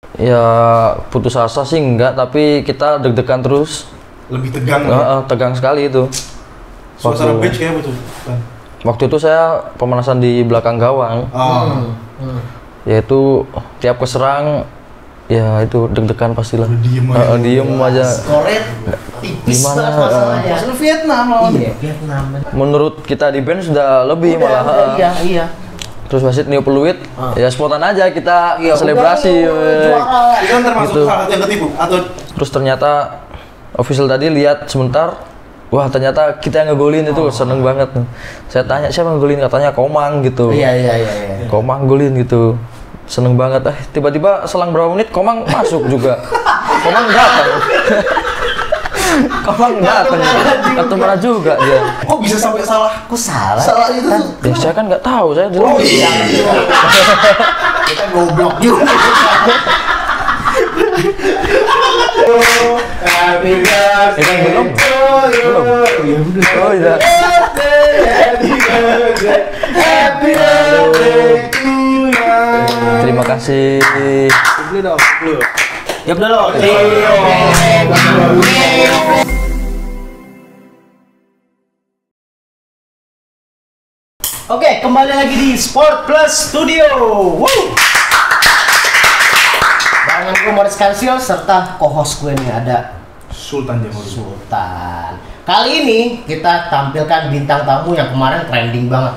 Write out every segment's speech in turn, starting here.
Ya putus asa sih enggak, tapi kita deg-degan terus. Lebih tegang. Tegang sekali itu. Suasana bench kayak betul. Waktu itu saya pemanasan di belakang gawang. Yaitu tiap keserang ya itu deg-degan pastilah. Diem aja. Skoret tipis Gimana? masalahnya. Maksudnya Vietnam lawan. Iya, Vietnam. Menurut kita di bench sudah lebih malah. Iya. Terus wasit niup peluit, ya spontan aja kita Iya, selebrasi. juara. Itu kan termasuk Gitu. salah satu yang ketipu atau Terus ternyata official tadi lihat sebentar, wah ternyata kita yang ngegolin itu, seneng banget. Saya tanya siapa yang ngegolin, katanya Komang gitu. Iya. Komang golin gitu, seneng banget. Tiba-tiba selang berapa menit Komang masuk juga. Komang datang. Komang datang, kartu merah juga dia. kok bisa sampai salah? Kok salah? Salah itu tuh. Ya saya kan nggak tahu, saya di Oh luar. iya. Kita goblok juga. Happy birthday. Belum. Oh iya. Happy birthday to you. Terima kasih. Dulu dong, dulu. Ya udah loh. Oke, kembali lagi di Sport Plus Studio. Woo! Barengan gue Morris Kansil serta co-host gue nih ada Sultan Jamhuri. Sultan. Kali ini kita tampilkan bintang tamu yang kemarin trending banget.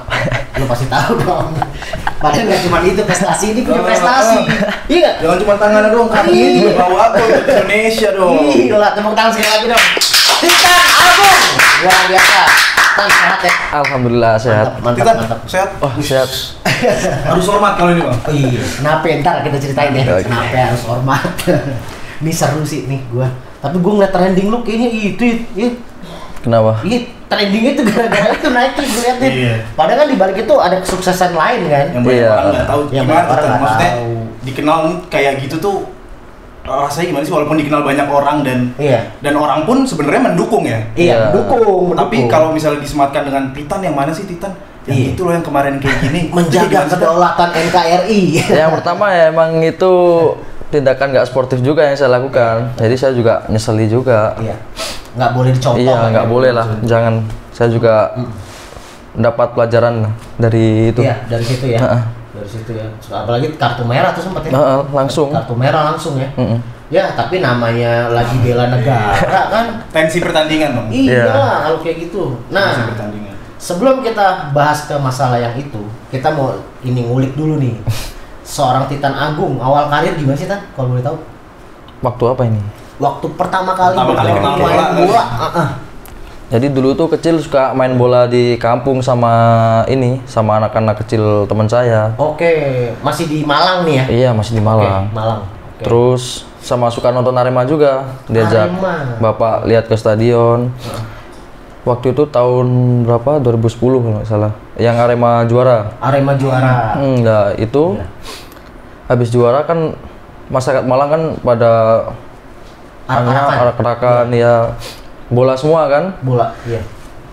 Lu pasti tahu dong. Padahal nggak cuma itu prestasi, ini punya prestasi. Iya nggak? Jangan cuma tangan dong, kakinya juga bawa aku untuk Indonesia dong. Gila, tepuk tangan sekali lagi dong. Titan Agung. Luar biasa. Tan, sehat ya? Alhamdulillah sehat. Mantap, Kita mantap. sehat. Wah sehat. Harus hormat kalau ini bang. Oh iya, kenapa ntar kita ceritain ya, Oke. kenapa harus hormat. Ini seru sih nih gua. Tapi gua ngeliat trending lu kayaknya itu. Kenapa? Iya, trendingnya itu gara-gara itu naikin gue liatin. Iya. Padahal kan di balik itu ada kesuksesan lain kan. Yang banyak Iya. orang nggak tahu Yang gimana banyak orang Titan. nggak Maksudnya tahu. dikenal kayak gitu tuh rasanya gimana sih, walaupun dikenal banyak orang Iya. dan orang pun sebenarnya mendukung ya. Iya. Iya, mendukung. Tapi kalau misalnya disematkan dengan Titan, yang mana sih Titan? Yang Iya. itu loh yang kemarin kayak gini. menjaga kedaulatan NKRI. Yang pertama ya emang itu tindakan nggak sportif juga yang saya lakukan. Jadi saya juga nyeseli juga. Iya. Nggak boleh dicontoh. Iya kan, nggak ya? boleh lah. Jangan. Saya juga dapat pelajaran dari itu. Iya, dari situ ya. Heeh. Dari situ ya. Apalagi kartu merah tuh sempat ya. Langsung. Kartu merah langsung ya. Mm-mm. Ya, tapi namanya lagi bela negara kan. Tensi pertandingan dong. Iya, Iya. kalau kayak gitu. Tensi Nah, pertandingan. sebelum kita bahas ke masalah yang itu, kita mau ini ngulik dulu nih. Seorang Titan Agung, awal karir gimana sih Tan? Kalau boleh tahu? Waktu apa ini? Waktu pertama kali kenal main bola. bola. Jadi dulu tuh kecil suka main bola di kampung sama anak-anak kecil teman saya. Oke, masih di Malang nih ya? Iya masih di Malang. Oke, Malang. Oke. Terus sama suka nonton Arema juga, diajak Arema. bapak lihat ke stadion. Waktu itu tahun berapa? 2010 kalau nggak salah. Yang Arema juara. Arema juara. Nah itu Iya. habis juara kan masyarakat Malang kan pada Arak-arakan. arak-arakan ya bola semua kan. Bola, iya.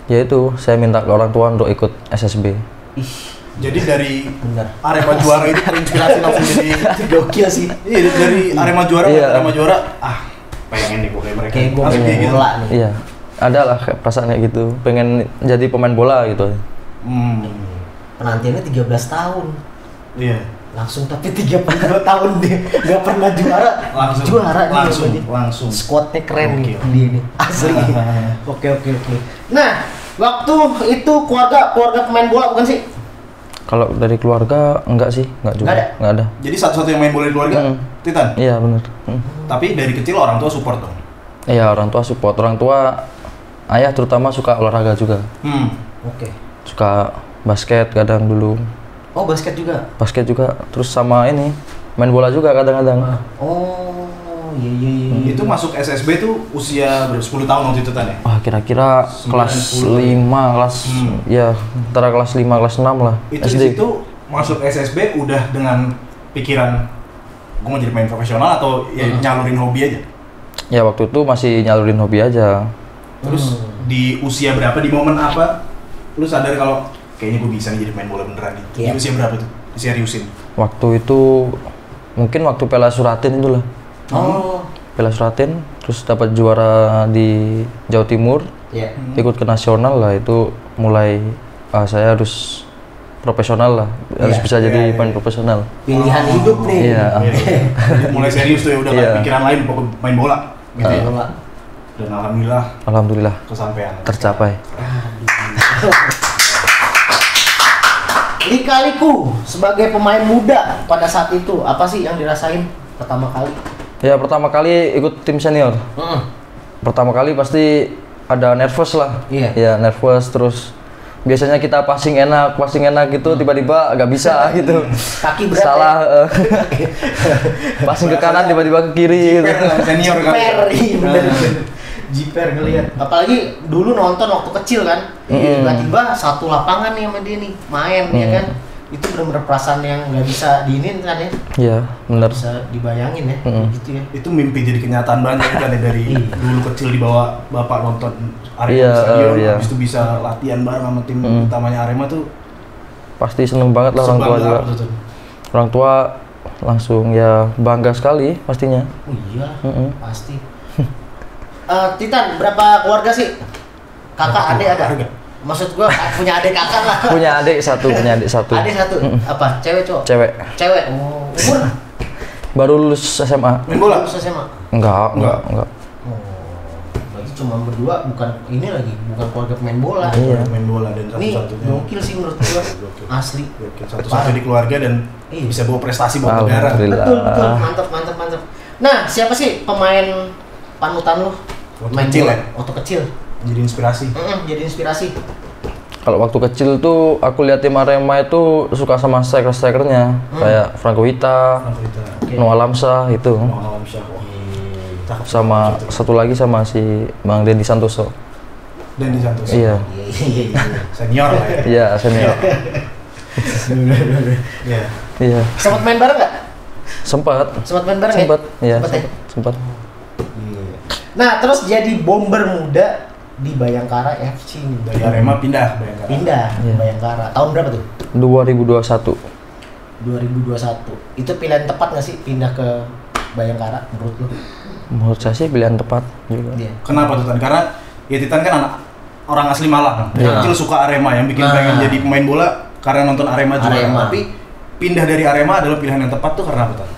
Ya itu saya minta ke orang tua untuk ikut SSB. Ih, Jadi dari bener. Arema juara itu terinspirasi langsung jadi. Gokil sih. Iya, dari Arema juara, Iya. Arema juara. Pengen nih pokoknya mereka. Kayak gue Langsung pengen kayak gitu. bola nih. Iya, ada lah kayak perasaan kayak gitu. Pengen jadi pemain bola gitu. Penantiannya 13 tahun. Iya. Langsung tapi 32 tahun dia nggak pernah juara. Langsung. Juara nih Langsung. jawabannya. Langsung. Squadnya keren nih Oke. dia nih. Asli. Oke. Nah, waktu itu keluarga pemain bola bukan sih? Kalau dari keluarga enggak sih, enggak juga. Nggak ada? Enggak ada. Jadi satu-satu yang main bola di keluarga, Titan. Iya benar. Tapi dari kecil orang tua support dong. Iya orang tua support, orang tua ayah terutama suka olahraga juga, Oke. suka basket kadang dulu, Oh, basket juga. basket juga, terus sama ini main bola juga kadang-kadang. Oh, iya. Itu masuk SSB tuh usia berapa? 10 tahun waktu itu Tan ya? Wah kira-kira 9, kelas 10. 5, kelas ya antara kelas 5 kelas 6 lah Itu di SD. situ masuk SSB udah dengan pikiran gue mau jadi pemain profesional atau ya nyalurin hobi aja? Ya waktu itu masih nyalurin hobi aja. Terus di usia berapa, di momen apa lu sadar kalau kayaknya gue bisa nih jadi pemain bola beneran nih? Iya. Di usia berapa tuh? Diseriusin? Waktu itu mungkin waktu Piala Suratin itu lah. Oh. Piala Suratin, terus dapat juara di Jawa Timur, Iya. ikut ke nasional lah, itu mulai saya harus profesional lah, harus Iya, bisa jadi iya, pemain profesional. Pilihan hidup nih. Iya. Jadi mulai serius tuh ya, udah nggak Iya. pikiran lain pokok main bola. Gitu ya, Pak. Dan alhamdulillah Alhamdulillah kesampaian. tercapai. Lika-liku sebagai pemain muda pada saat itu, apa sih yang dirasain pertama kali? Ya pertama kali ikut tim senior. Pertama kali pasti ada nervous lah. Iya. Ya nervous, terus biasanya kita passing enak gitu, tiba-tiba nggak bisa gitu. Kaki berat. Salah. Passing ke kanan tiba-tiba ke kiri gitu. Senior kan. Jiper, iya bener. Jiper ngelihat. Apalagi dulu nonton waktu kecil kan. Tiba-tiba satu lapangan nih sama dia nih main ya kan. Itu benar-benar perasaan yang nggak bisa diinin kan ya. Iya, benar. Bisa dibayangin ya, gitu ya. Itu mimpi jadi kenyataan banget kan ya, dari dulu kecil dibawa bapak nonton Arema Iya, di stadion, iya. habis itu bisa latihan bareng sama tim utamanya Arema tuh Pasti seneng banget lah orang tua sebangga juga. apa tuh. Orang tua langsung ya bangga sekali pastinya. Oh iya, pasti. Titan, berapa keluarga sih? Kakak, adik ada? Keluarga. Maksud gua punya adik kakak lah. Punya adik satu. Adik satu. Apa? Cewek cowok? Cewek. Cewek. Oh, umur? Baru lulus SMA. Main bola. Lulus SMA. Enggak. Oh, berarti cuma berdua, bukan ini lagi, bukan keluarga pemain bola. Iya. Main bola dan Ini satu-satunya. gokil sih menurut gua. Asli. Satu-satunya di keluarga dan Iya. bisa bawa prestasi buat negara. Alhamdulillah. Betul, mantap. Nah, siapa sih pemain panutan lu? Waktu Main kecil bola, ya? waktu kecil. Jadi inspirasi. Jadi inspirasi. Kalau waktu kecil tuh aku lihat tim Arema itu suka sama striker-strikernya kayak Franco Wita, Noah Lamsa itu. Malam Syah. Wah, cakep. Sama satu lagi sama si Bang Dendi Santoso. Dan di Santos. Iya. Iya. Senior lah ya. Iya, senior. Iya. Iya. Sempat main bareng nggak? Sempat. Sempat main bareng Sempat. ya? Iya. Sempat ya? Sempat. Nah, terus jadi bomber muda di Bayangkara FC nih. Dari Arema pindah ke Bayangkara. Pindah ke Iya. Bayangkara. Tahun berapa tuh? 2021. 2021. Itu pilihan tepat nggak sih pindah ke Bayangkara menurut lu? Menurut saya sih pilihan tepat juga. Iya. Kenapa tuh Tan? Karena ya Titan kan anak orang asli Malang. Iya. Kecil suka Arema, yang bikin pengen jadi pemain bola karena nonton Arema juara. Arema. Tapi pindah dari Arema adalah pilihan yang tepat tuh karena apa Tan?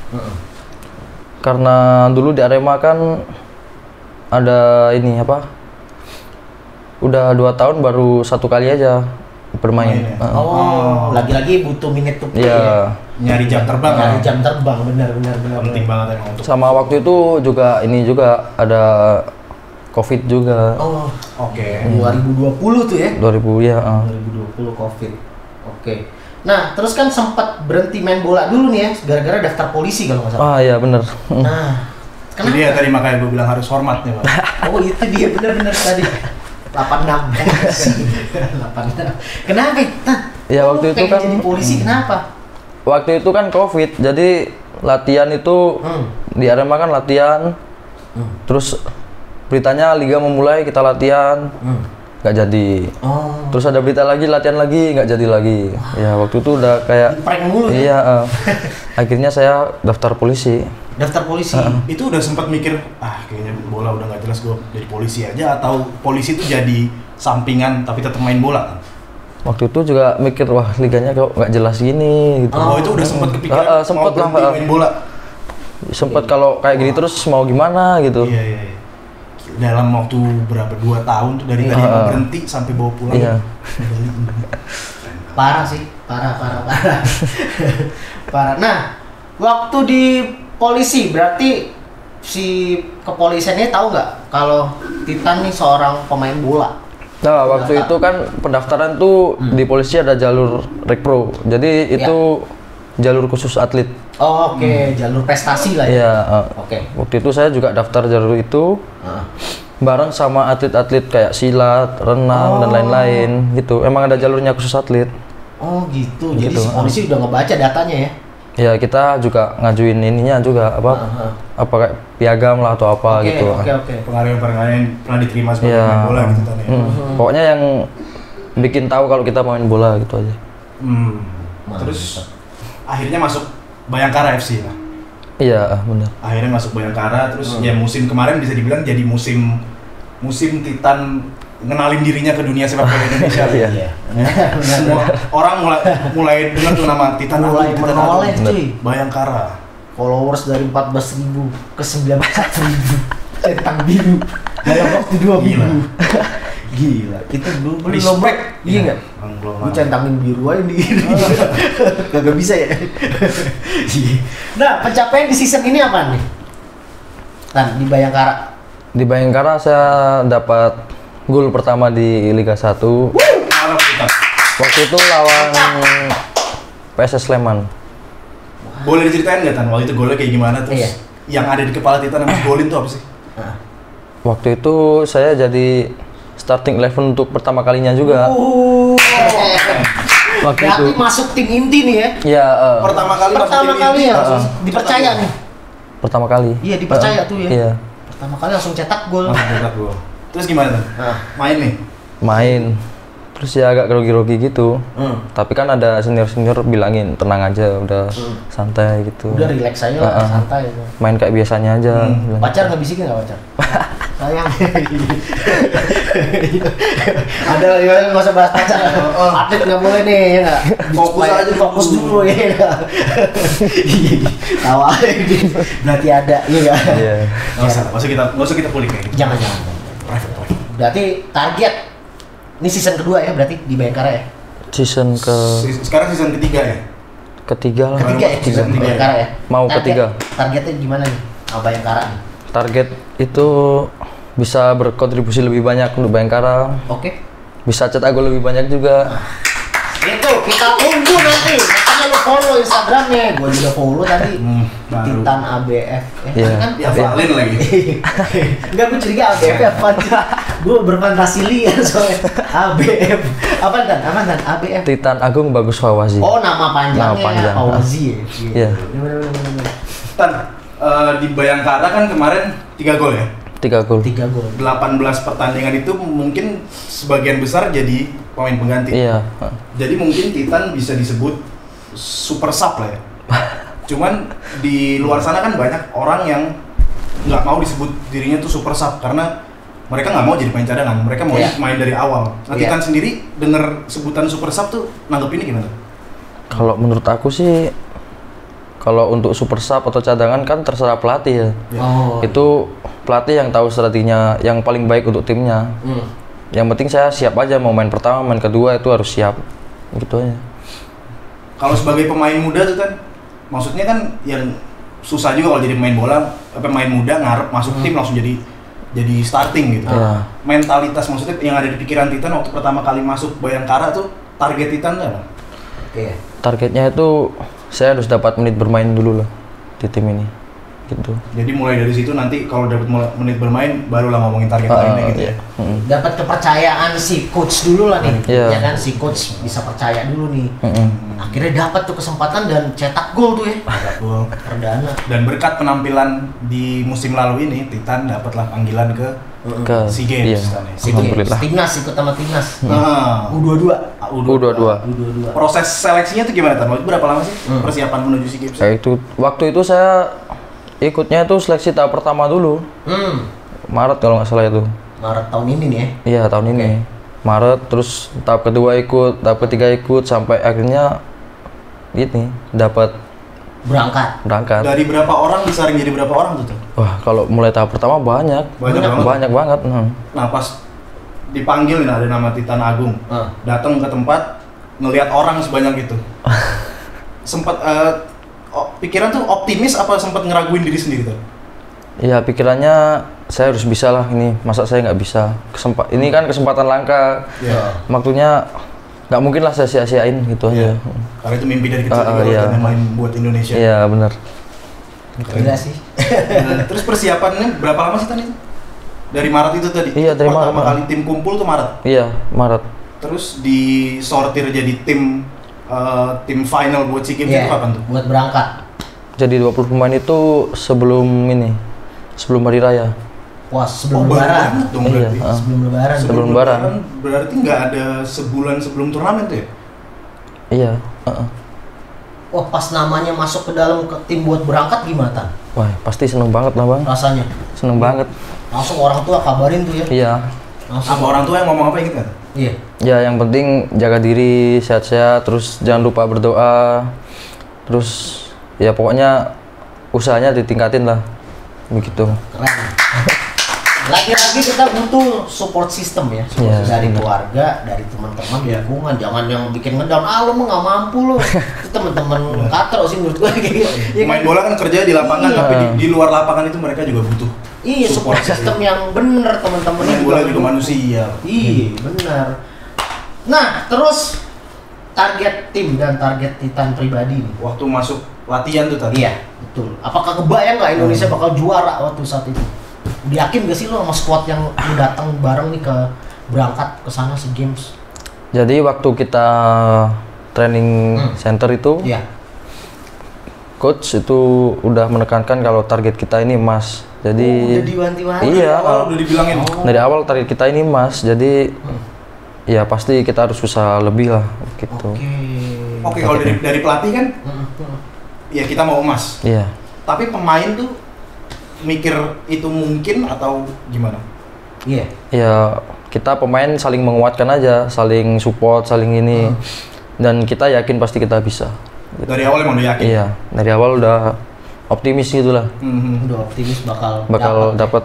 Karena dulu di Arema kan ada ini apa? Udah 2 tahun baru 1 kali aja bermain. Main ya? Oh, lagi-lagi butuh minute to play Iya. ya. Nyari jam terbang Nyari kan? jam terbang, benar. Penting banget emang untuk. Sama waktu itu juga ini juga ada COVID juga. Oh, Oke. 2020 tuh ya? 2000 ya. 2020 COVID. Oke. Nah, terus kan sempat berhenti main bola dulu nih ya, gara-gara daftar polisi kalau nggak salah. Ah iya bener. Nah, Jadi ya tadi makanya gue bilang harus hormat nih Pak. Oh, itu dia benar-benar tadi. 86. 86. Kenapa? Tan? Ya, Kok waktu lu itu pengen kan- jadi polisi kenapa? Waktu itu kan COVID, jadi latihan itu di Arema kan latihan. Terus beritanya liga memulai, kita latihan. Nggak jadi. Oh, Terus ada berita lagi, latihan lagi, nggak jadi lagi. Ya waktu itu udah kayak prank mulu ya? iya. Akhirnya saya daftar polisi. Daftar polisi. Itu udah sempat mikir, kayaknya bola udah nggak jelas, gue jadi polisi aja, atau polisi itu jadi sampingan tapi tetap main bola kan? Waktu itu juga mikir, wah liganya kok nggak jelas gini gitu. Oh, itu udah sempat kepikiran sempet mau lah, berhenti main bola. Sempet kalau kayak gini terus mau gimana gitu. Iya. Dalam waktu berapa 2 tahun tuh dari tadi mau berhenti sampai bawa pulang. Iya. Parah sih, parah. Parah. Nah, waktu di polisi berarti si kepolisiannya tahu nggak kalau Titan nih seorang pemain bola? Nah, waktu itu kan pendaftaran tuh di polisi ada jalur Rekpro. Jadi itu jalur khusus atlet. Oh, oke, jalur prestasi lah ya. Iya. Oke. Waktu itu saya juga daftar jalur itu bareng sama atlet-atlet kayak silat, renang dan lain-lain gitu. Emang ada jalurnya khusus atlet. Oh gitu. Jadi Gitu. si polisi udah ngebaca datanya ya. Ya kita juga ngajuin ininya juga apa kayak piagam lah atau apa gitu. Oke. Penghargaan pernah diterima sebagai Iya. pemain bola gitu Tan ya. Pokoknya yang bikin tahu kalau kita main bola gitu aja. Terus akhirnya masuk Bayangkara FC lah. Iya, benar. Akhirnya masuk Bayangkara, terus ya musim kemarin bisa dibilang jadi musim Titan ngenalin dirinya ke dunia sepak bola Indonesia. Iya. Semua orang mulai dengar tuh nama Titan Agung, Mulai Titan menoleh Agung. cuy. Bayangkara. Followers dari 14.000 ke 91.000. Centang biru dalam waktu 2 minggu. Gila, kita belum Respect. Iya nggak? Belum. Gue centangin biru aja di kagak bisa ya. Nah, pencapaian di season ini apa nih? Tan, di Bayangkara. Di Bayangkara saya dapat gol pertama di Liga 1. Harap kita. Waktu itu lawan PSS Sleman. Boleh diceritain nggak Tan? Waktu itu golnya kayak gimana terus? Iya. Yang ada di kepala Titan yang golin tuh apa sih? Waktu itu saya jadi starting 11 untuk pertama kalinya juga. Waktu itu. Berarti masuk tim inti nih ya? Iya, Pertama kali masuk Pertama tim kali inti, ya, langsung dipercaya cetak nih. pertama kali. Iya, dipercaya tuh ya. Iya, Pertama kali langsung cetak gol. gol. Langsung cetak gol. Terus gimana Tan? Main nih. main. Terus ya agak grogi-grogi gitu. Tapi kan ada senior-senior bilangin tenang aja, udah santai gitu. Udah relax aja lah, santai. Main kayak biasanya aja. bilang. Pacar nggak bisikin nggak pacar? Sayang. Ada yang nggak usah bahas pacar. Atlet nggak boleh nih ya nggak. Fokus Supaya aja, fokus dulu ya. nggak? Tawa aja. Berarti ada ya nggak? Iya. Nggak usah kita kulik kayak gitu. Jangan. Private. Berarti target ini season kedua ya berarti di Bayangkara ya? Season Sekarang season ketiga ya? ketiga lah. Ketiga ya season Ketiga. Bayangkara ya? Mau ketiga. Targetnya gimana nih? Sama Bayangkara nih? Target itu bisa berkontribusi lebih banyak untuk Bayangkara. Oke. Bisa cetak gol lebih banyak juga. Itu kita tunggu nanti. Makanya lu follow Instagramnya. Gua juga follow tadi. Baru. Titan ABF. Iya. Kan? Ya Valen lagi. Enggak, gue curiga ABF apa sih? Gue berfantasi liar soalnya. ABF. Apa dan? ABF. Titan Agung Bagus Fawazi. Oh, nama panjangnya Nama panjang. Fauzi ya. Iya. Bener. Tan, di Bayangkara kan kemarin 3 gol ya? 3 gol. 3 gol. 18 pertandingan itu mungkin sebagian besar jadi pemain pengganti. Iya. Jadi mungkin Titan bisa disebut super sub lah ya. Cuman di luar sana kan banyak orang yang nggak mau disebut dirinya tuh super sub karena mereka nggak mau jadi pemain cadangan, mereka mau Iya. main dari awal. Nah, Iya. Titan sendiri denger sebutan super sub tuh nanggepinnya gimana? Kalau menurut aku sih, kalau untuk super sub atau cadangan kan terserah pelatih ya. Oh. Itu pelatih yang tahu strateginya yang paling baik untuk timnya. Yang penting saya siap aja, mau main pertama, main kedua itu harus siap. Gitu aja. Kalau sebagai pemain muda tuh kan, maksudnya kan yang susah juga kalau jadi pemain bola, pemain muda ngarep masuk tim langsung jadi starting gitu. Iya. Mentalitas maksudnya yang ada di pikiran Titan waktu pertama kali masuk Bayangkara tuh target Titan tuh apa? Oke. Targetnya itu saya harus dapat menit bermain dulu lah di tim ini. Gitu. Jadi mulai dari situ nanti kalau dapat menit bermain barulah ngomongin target lainnya gitu ya. Dapat kepercayaan si coach dulu lah nih. Iya. Ya kan si coach bisa percaya dulu nih. Mm-mm. Akhirnya dapat tuh kesempatan dan cetak gol tuh ya. Betul. Perdana. Dan berkat penampilan di musim lalu ini Titan dapatlah panggilan ke Ke SEA Games. iya. Tan, ya. Si Alhamdulillah. timnas ikut sama timnas. Nah, U22. U22. U22. Proses seleksinya tuh gimana Tan? Waktu itu berapa lama sih persiapan menuju SEA Games? Waktu itu saya ikutnya itu seleksi tahap pertama dulu. Maret kalau nggak salah itu. Maret tahun ini nih ya. Iya, tahun ini. Maret, terus tahap kedua ikut, tahap ketiga ikut, sampai akhirnya gini, dapat Berangkat. berangkat. Dari berapa orang disaring jadi berapa orang tuh? Tan? Wah, kalau mulai tahap pertama banyak. Banyak banget. Banget. Nah pas dipanggil nih ada nama Titan Agung, datang ke tempat ngelihat orang sebanyak itu, sempat pikiran tuh optimis apa sempat ngeraguin diri sendiri tuh? Iya, pikirannya saya harus bisa lah ini, masa saya nggak bisa. Ini kan kesempatan langka. Iya. Waktunya nggak mungkin lah saya sia-siain gitu aja. Karena itu mimpi dari kecil juga iya. katanya main buat Indonesia. Iya, benar. Gila sih. Nah, terus persiapannya berapa lama sih tadi? Dari Maret itu tadi? Iya, dari Maret. Pertama kali tim kumpul tuh Maret. Iya, Maret. Terus disortir jadi tim final buat SEA Games Iya, itu kapan tuh? buat berangkat. Jadi 20 pemain itu sebelum hari raya. Wah, sebelum baru lebaran. banget dong Iya, berarti. Sebelum lebaran. Sebelum lebaran. Berarti nggak ada sebulan sebelum turnamen tuh ya? Iya. wah pas namanya masuk ke dalam ke tim buat berangkat gimana Tan? Wah, pasti seneng banget lah bang. Rasanya? Seneng banget. Langsung orang tua kabarin tuh ya? Iya. Langsung. Apa orang tua yang ngomong apa inget kan? Iya. Ya yang penting jaga diri, sehat-sehat, terus jangan lupa berdoa. Terus ya pokoknya usahanya ditingkatin lah. Begitu. Keren. Lagi-lagi kita butuh support system ya, Iya, dari bener. keluarga, dari teman-teman, lingkungan. Jangan yang bikin ngedown, lu mah nggak mampu lu. Itu teman-teman katro sih menurut gue kayak gitu. Ya kan? Main bola kan kerja di lapangan, Iya. tapi di luar lapangan itu mereka juga butuh. Iya, support system yang bener teman-teman. Main bola juga manusia. Iya, benar. Nah, terus target tim dan target Titan pribadi nih. Waktu masuk latihan tuh tadi. Iya, betul. Apakah kebayang nggak Indonesia bakal juara waktu saat itu? Udah yakin gak sih lo sama squad yang lu datang bareng nih ke berangkat ke sana SEA Games? Jadi waktu kita training center itu, Iya. coach itu udah menekankan kalau target kita ini emas. Jadi udah diwanti-wanti. iya, Awal udah dibilangin. dari awal target kita ini emas. Jadi ya pasti kita harus usaha lebih lah gitu. Oke, kalau dari pelatih kan, ya kita mau emas. Iya. Tapi pemain tuh mikir itu mungkin atau gimana? Iya. Ya kita pemain saling menguatkan aja, saling support, saling ini. Dan kita yakin pasti kita bisa. Dari awal emang udah yakin. Iya, dari awal udah optimis gitu lah. Udah optimis bakal Dapat.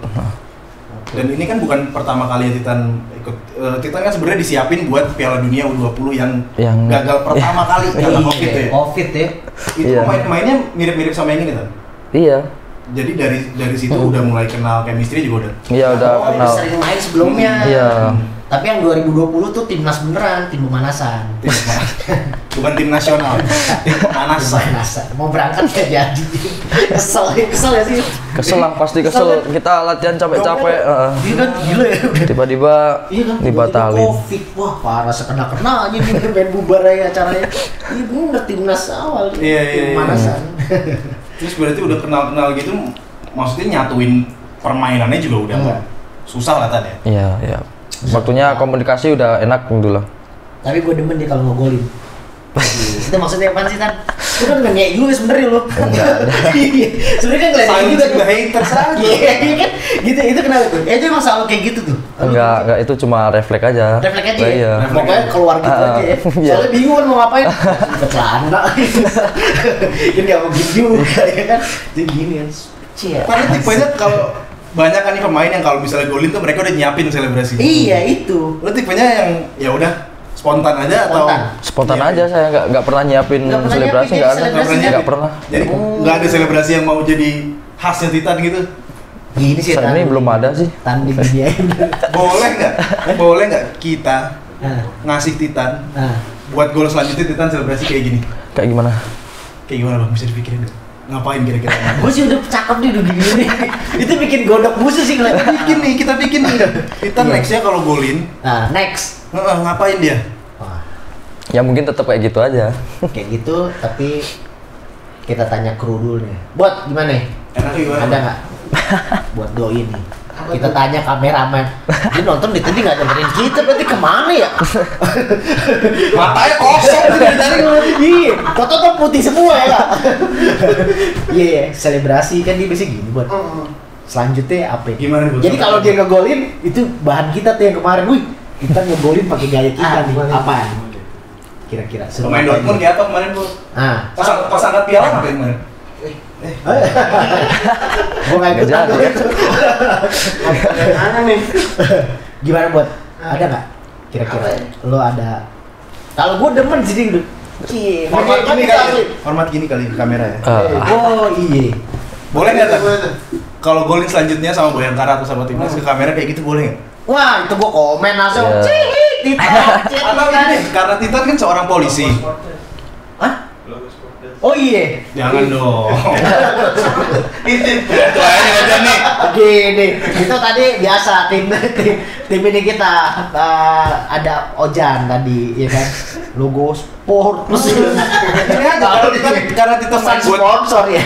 Dan ini kan bukan pertama kali ya Titan ikut. Titan kan sebenarnya disiapin buat Piala Dunia U20 yang gagal pertama kali karena Covid ya. Covid ya. Itu Iya. pemain-pemainnya mirip-mirip sama yang ini kan? Iya. Jadi dari situ udah mulai kenal chemistry juga udah. Iya udah Oh, kenal. udah sering main sebelumnya. Iya. Tapi yang 2020 tuh timnas beneran, tim pemanasan. Bukan tim nasional, tim pemanasan. Pemanasan. Mau berangkat gak jadi. Kesel ya sih. Kesel lah, pasti kesel. Kita latihan capek-capek. Iya kan gila ya. Tiba-tiba Iya kan, dibatalin. Covid, wah parah sekena-kena aja nih main bubar aja acaranya. Iya bener timnas awal, Iya, tim iya. pemanasan. Terus berarti udah kenal-kenal gitu, maksudnya nyatuin permainannya juga udah nggak susah lah tadi ya. Iya, iya. Waktunya komunikasi udah enak gitu lah. Tapi gue demen dia kalau ngegolin. Itu maksudnya apa sih Tan? Lu kan nge-ngek juga sebenernya lu. Iya, sebenernya kan ngeledekin juga tuh. haters aja. Iya kan? Gitu, itu kenapa tuh? Itu emang selalu kayak gitu tuh? Enggak, itu cuma refleks aja. Refleks aja Oh, ya? iya. Pokoknya keluar gitu aja ya? Iya. Soalnya bingung kan mau ngapain? Ke celana ini gak mau gitu juga ya kan? Jadi gini kan? Cia. Karena tipenya kalau banyak kan nih pemain yang kalau misalnya golin tuh mereka udah nyiapin selebrasi. Iya itu. Lo tipenya yang ya udah spontan aja atau Spontan Iya. aja, saya nggak pernah nyiapin Nggak pernah selebrasi, nyiapin nggak ada. selebrasi, Nggak pernah. Jadi nggak ada selebrasi yang mau jadi khasnya Titan gitu. Gini sih Saat ini belum ada sih. Tanding dia. Boleh nggak kita Nah, ngasih Titan nah. buat gol selanjutnya Titan selebrasi kayak gini? Kayak gimana? Kayak gimana bang? Bisa dipikirin nggak? Ngapain kira-kira? Gue sih udah cakep nih udah gini. Itu bikin godok musuh sih ngeliat. Kita bikin nih. Titan Iya. nextnya kalau golin, Nah, next. ngapain dia? Wah, Ya mungkin tetap kayak gitu aja. kayak gitu tapi kita tanya kru dulu nih. Buat gimana nih? Enaknya gimana? Ada nggak? Buat doi nih. Kita tanya kameramen. Dia nonton di tadi nggak dengerin kita berarti kemana ya? Matanya kosong tuh dari tadi. Iya, foto putih semua ya kak. Iya, selebrasi kan dia biasanya gini buat. Selanjutnya apa? Gimana, Bu? Jadi kalau dia ngegolin itu bahan kita tuh yang kemarin, wih kita ngegolin pakai gaya kita nih. Apaan? Kira-kira. Suruh Pemain ngapain Dortmund nih? kayak apa kemarin bu? Ah, Pas angkat piala ngapain kemarin? gua nggak ikut Nggak jadi. Mana nih? Gimana buat? Ada nggak? Kira-kira lo ada? Kalau gua demen sih gitu. Cie, Hormat gini kita kali. asli. Hormat gini kali ke kamera ya. Oh iya. Boleh nggak Tan? Kalau golin selanjutnya sama Bayangkara atau sama timnas ke kamera kayak gitu boleh nggak? Wah, itu gua komen langsung. Iya. Cih, Titan. Atau ini karena Titan kan seorang polisi. Hah? Oh iya. Jangan dong. Itu aja udah nih. Gini, itu tadi biasa tim ini kita ada Ojan tadi, ya kan? Logo sport terus Ini aja karena Titan pesan main buat sponsor ya.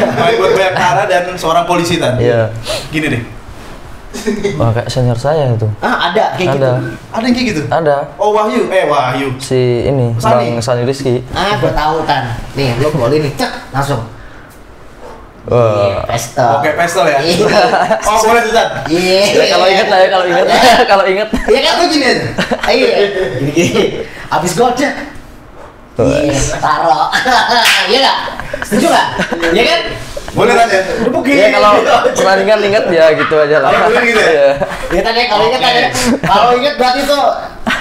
Bayangkara dan seorang polisi Tan. Iya. Gini deh. Wah, kayak senior saya itu. Ada kayak gitu. Ada. Ada yang kayak gitu? Ada. Oh Wahyu. Si ini, Sani. Bang Sani Rizky. Gua tahu Tan. Nih, lo golin nih, cek langsung. Wah. Pesta. Oke, pistol ya. Iya. Oh, boleh tuh, Tan. Iya. Ya, kalau inget lah ya, kalau inget. Kalau inget. Iya kan tuh gini aja. Iya. Gini. Abis gol cek. Iya, taruh. Iya enggak? Setuju enggak? Iya kan? Boleh Tan ya? Udah begini. Ya kalau pertandingan inget ya gitu aja lah. Kalau boleh gitu ya? Iya. Iya tadi kalau inget tadi. Kalau inget berarti tuh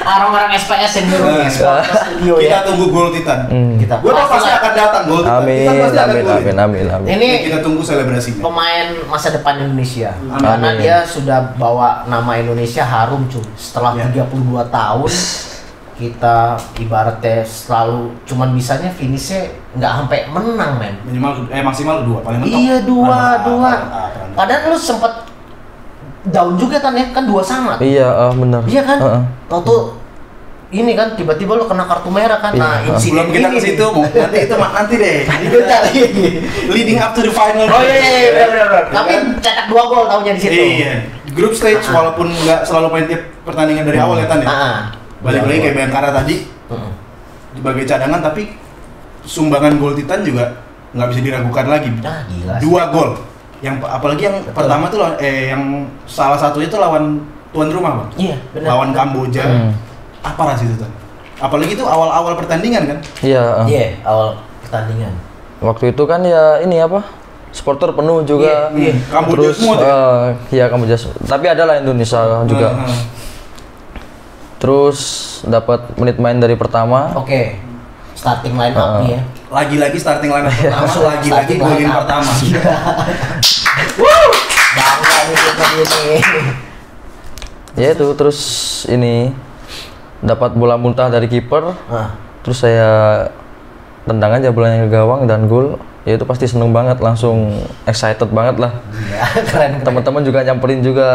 orang-orang SPS yang nyuruh nih, sport ke studio Kita ya. tunggu gol Titan. Kita Gue pasti akan datang gol Titan. Amin, Titan pasti akan amin, golin. amin. Ini Kita tunggu selebrasinya. pemain masa depan Indonesia. Amin. Karena dia sudah bawa nama Indonesia harum cuy. Setelah Ya. 32 tahun kita ibaratnya selalu cuman bisanya finishnya nggak sampai menang men. Minimal maksimal 2 paling mentok. Iya dua. Peran A. Padahal lu sempet down juga kan ya, kan 2 sama. Iya, benar. Iya kan? Heeh. Tau tuh ini kan tiba-tiba lu kena kartu merah kan. Nah, Iya. insiden Sebelum kita ini ke situ, nanti itu nanti deh. Bentar. Leading up to the final. Oh iya benar. Ya Tapi kan? cetak 2 gol tahunnya di situ. Iya. Group stage walaupun nggak selalu main tiap pertandingan dari awal ya Tan ya. Ah. Balik lagi kayak Bayangkara tadi Heeh. sebagai cadangan, tapi sumbangan gol Titan juga nggak bisa diragukan lagi. Ah, gila sih. 2 gol. Yang apalagi yang pertama tuh yang salah satunya tuh lawan tuan rumah Bang. Iya, benar. Lawan Kamboja. Apa ras itu Tan? Apalagi itu awal-awal pertandingan kan? Iya. Iya, awal pertandingan. Waktu itu kan ya ini apa? Supporter penuh juga. Iya. Kamboja Terus semua tuh. iya Kamboja. Tapi ada lah Indonesia juga. Terus dapat menit main dari pertama. Oke. Starting line up nih ya. Lagi-lagi starting line up pertama, lagi-lagi Starting golin line up. pertama. Bangga nih kita ini. Ya itu terus ini dapat bola muntah dari kiper. Ah. Terus saya tendang aja bolanya ke gawang dan gol. Ya itu pasti seneng banget, langsung excited banget lah. Iya, keren. Teman-teman juga nyamperin juga.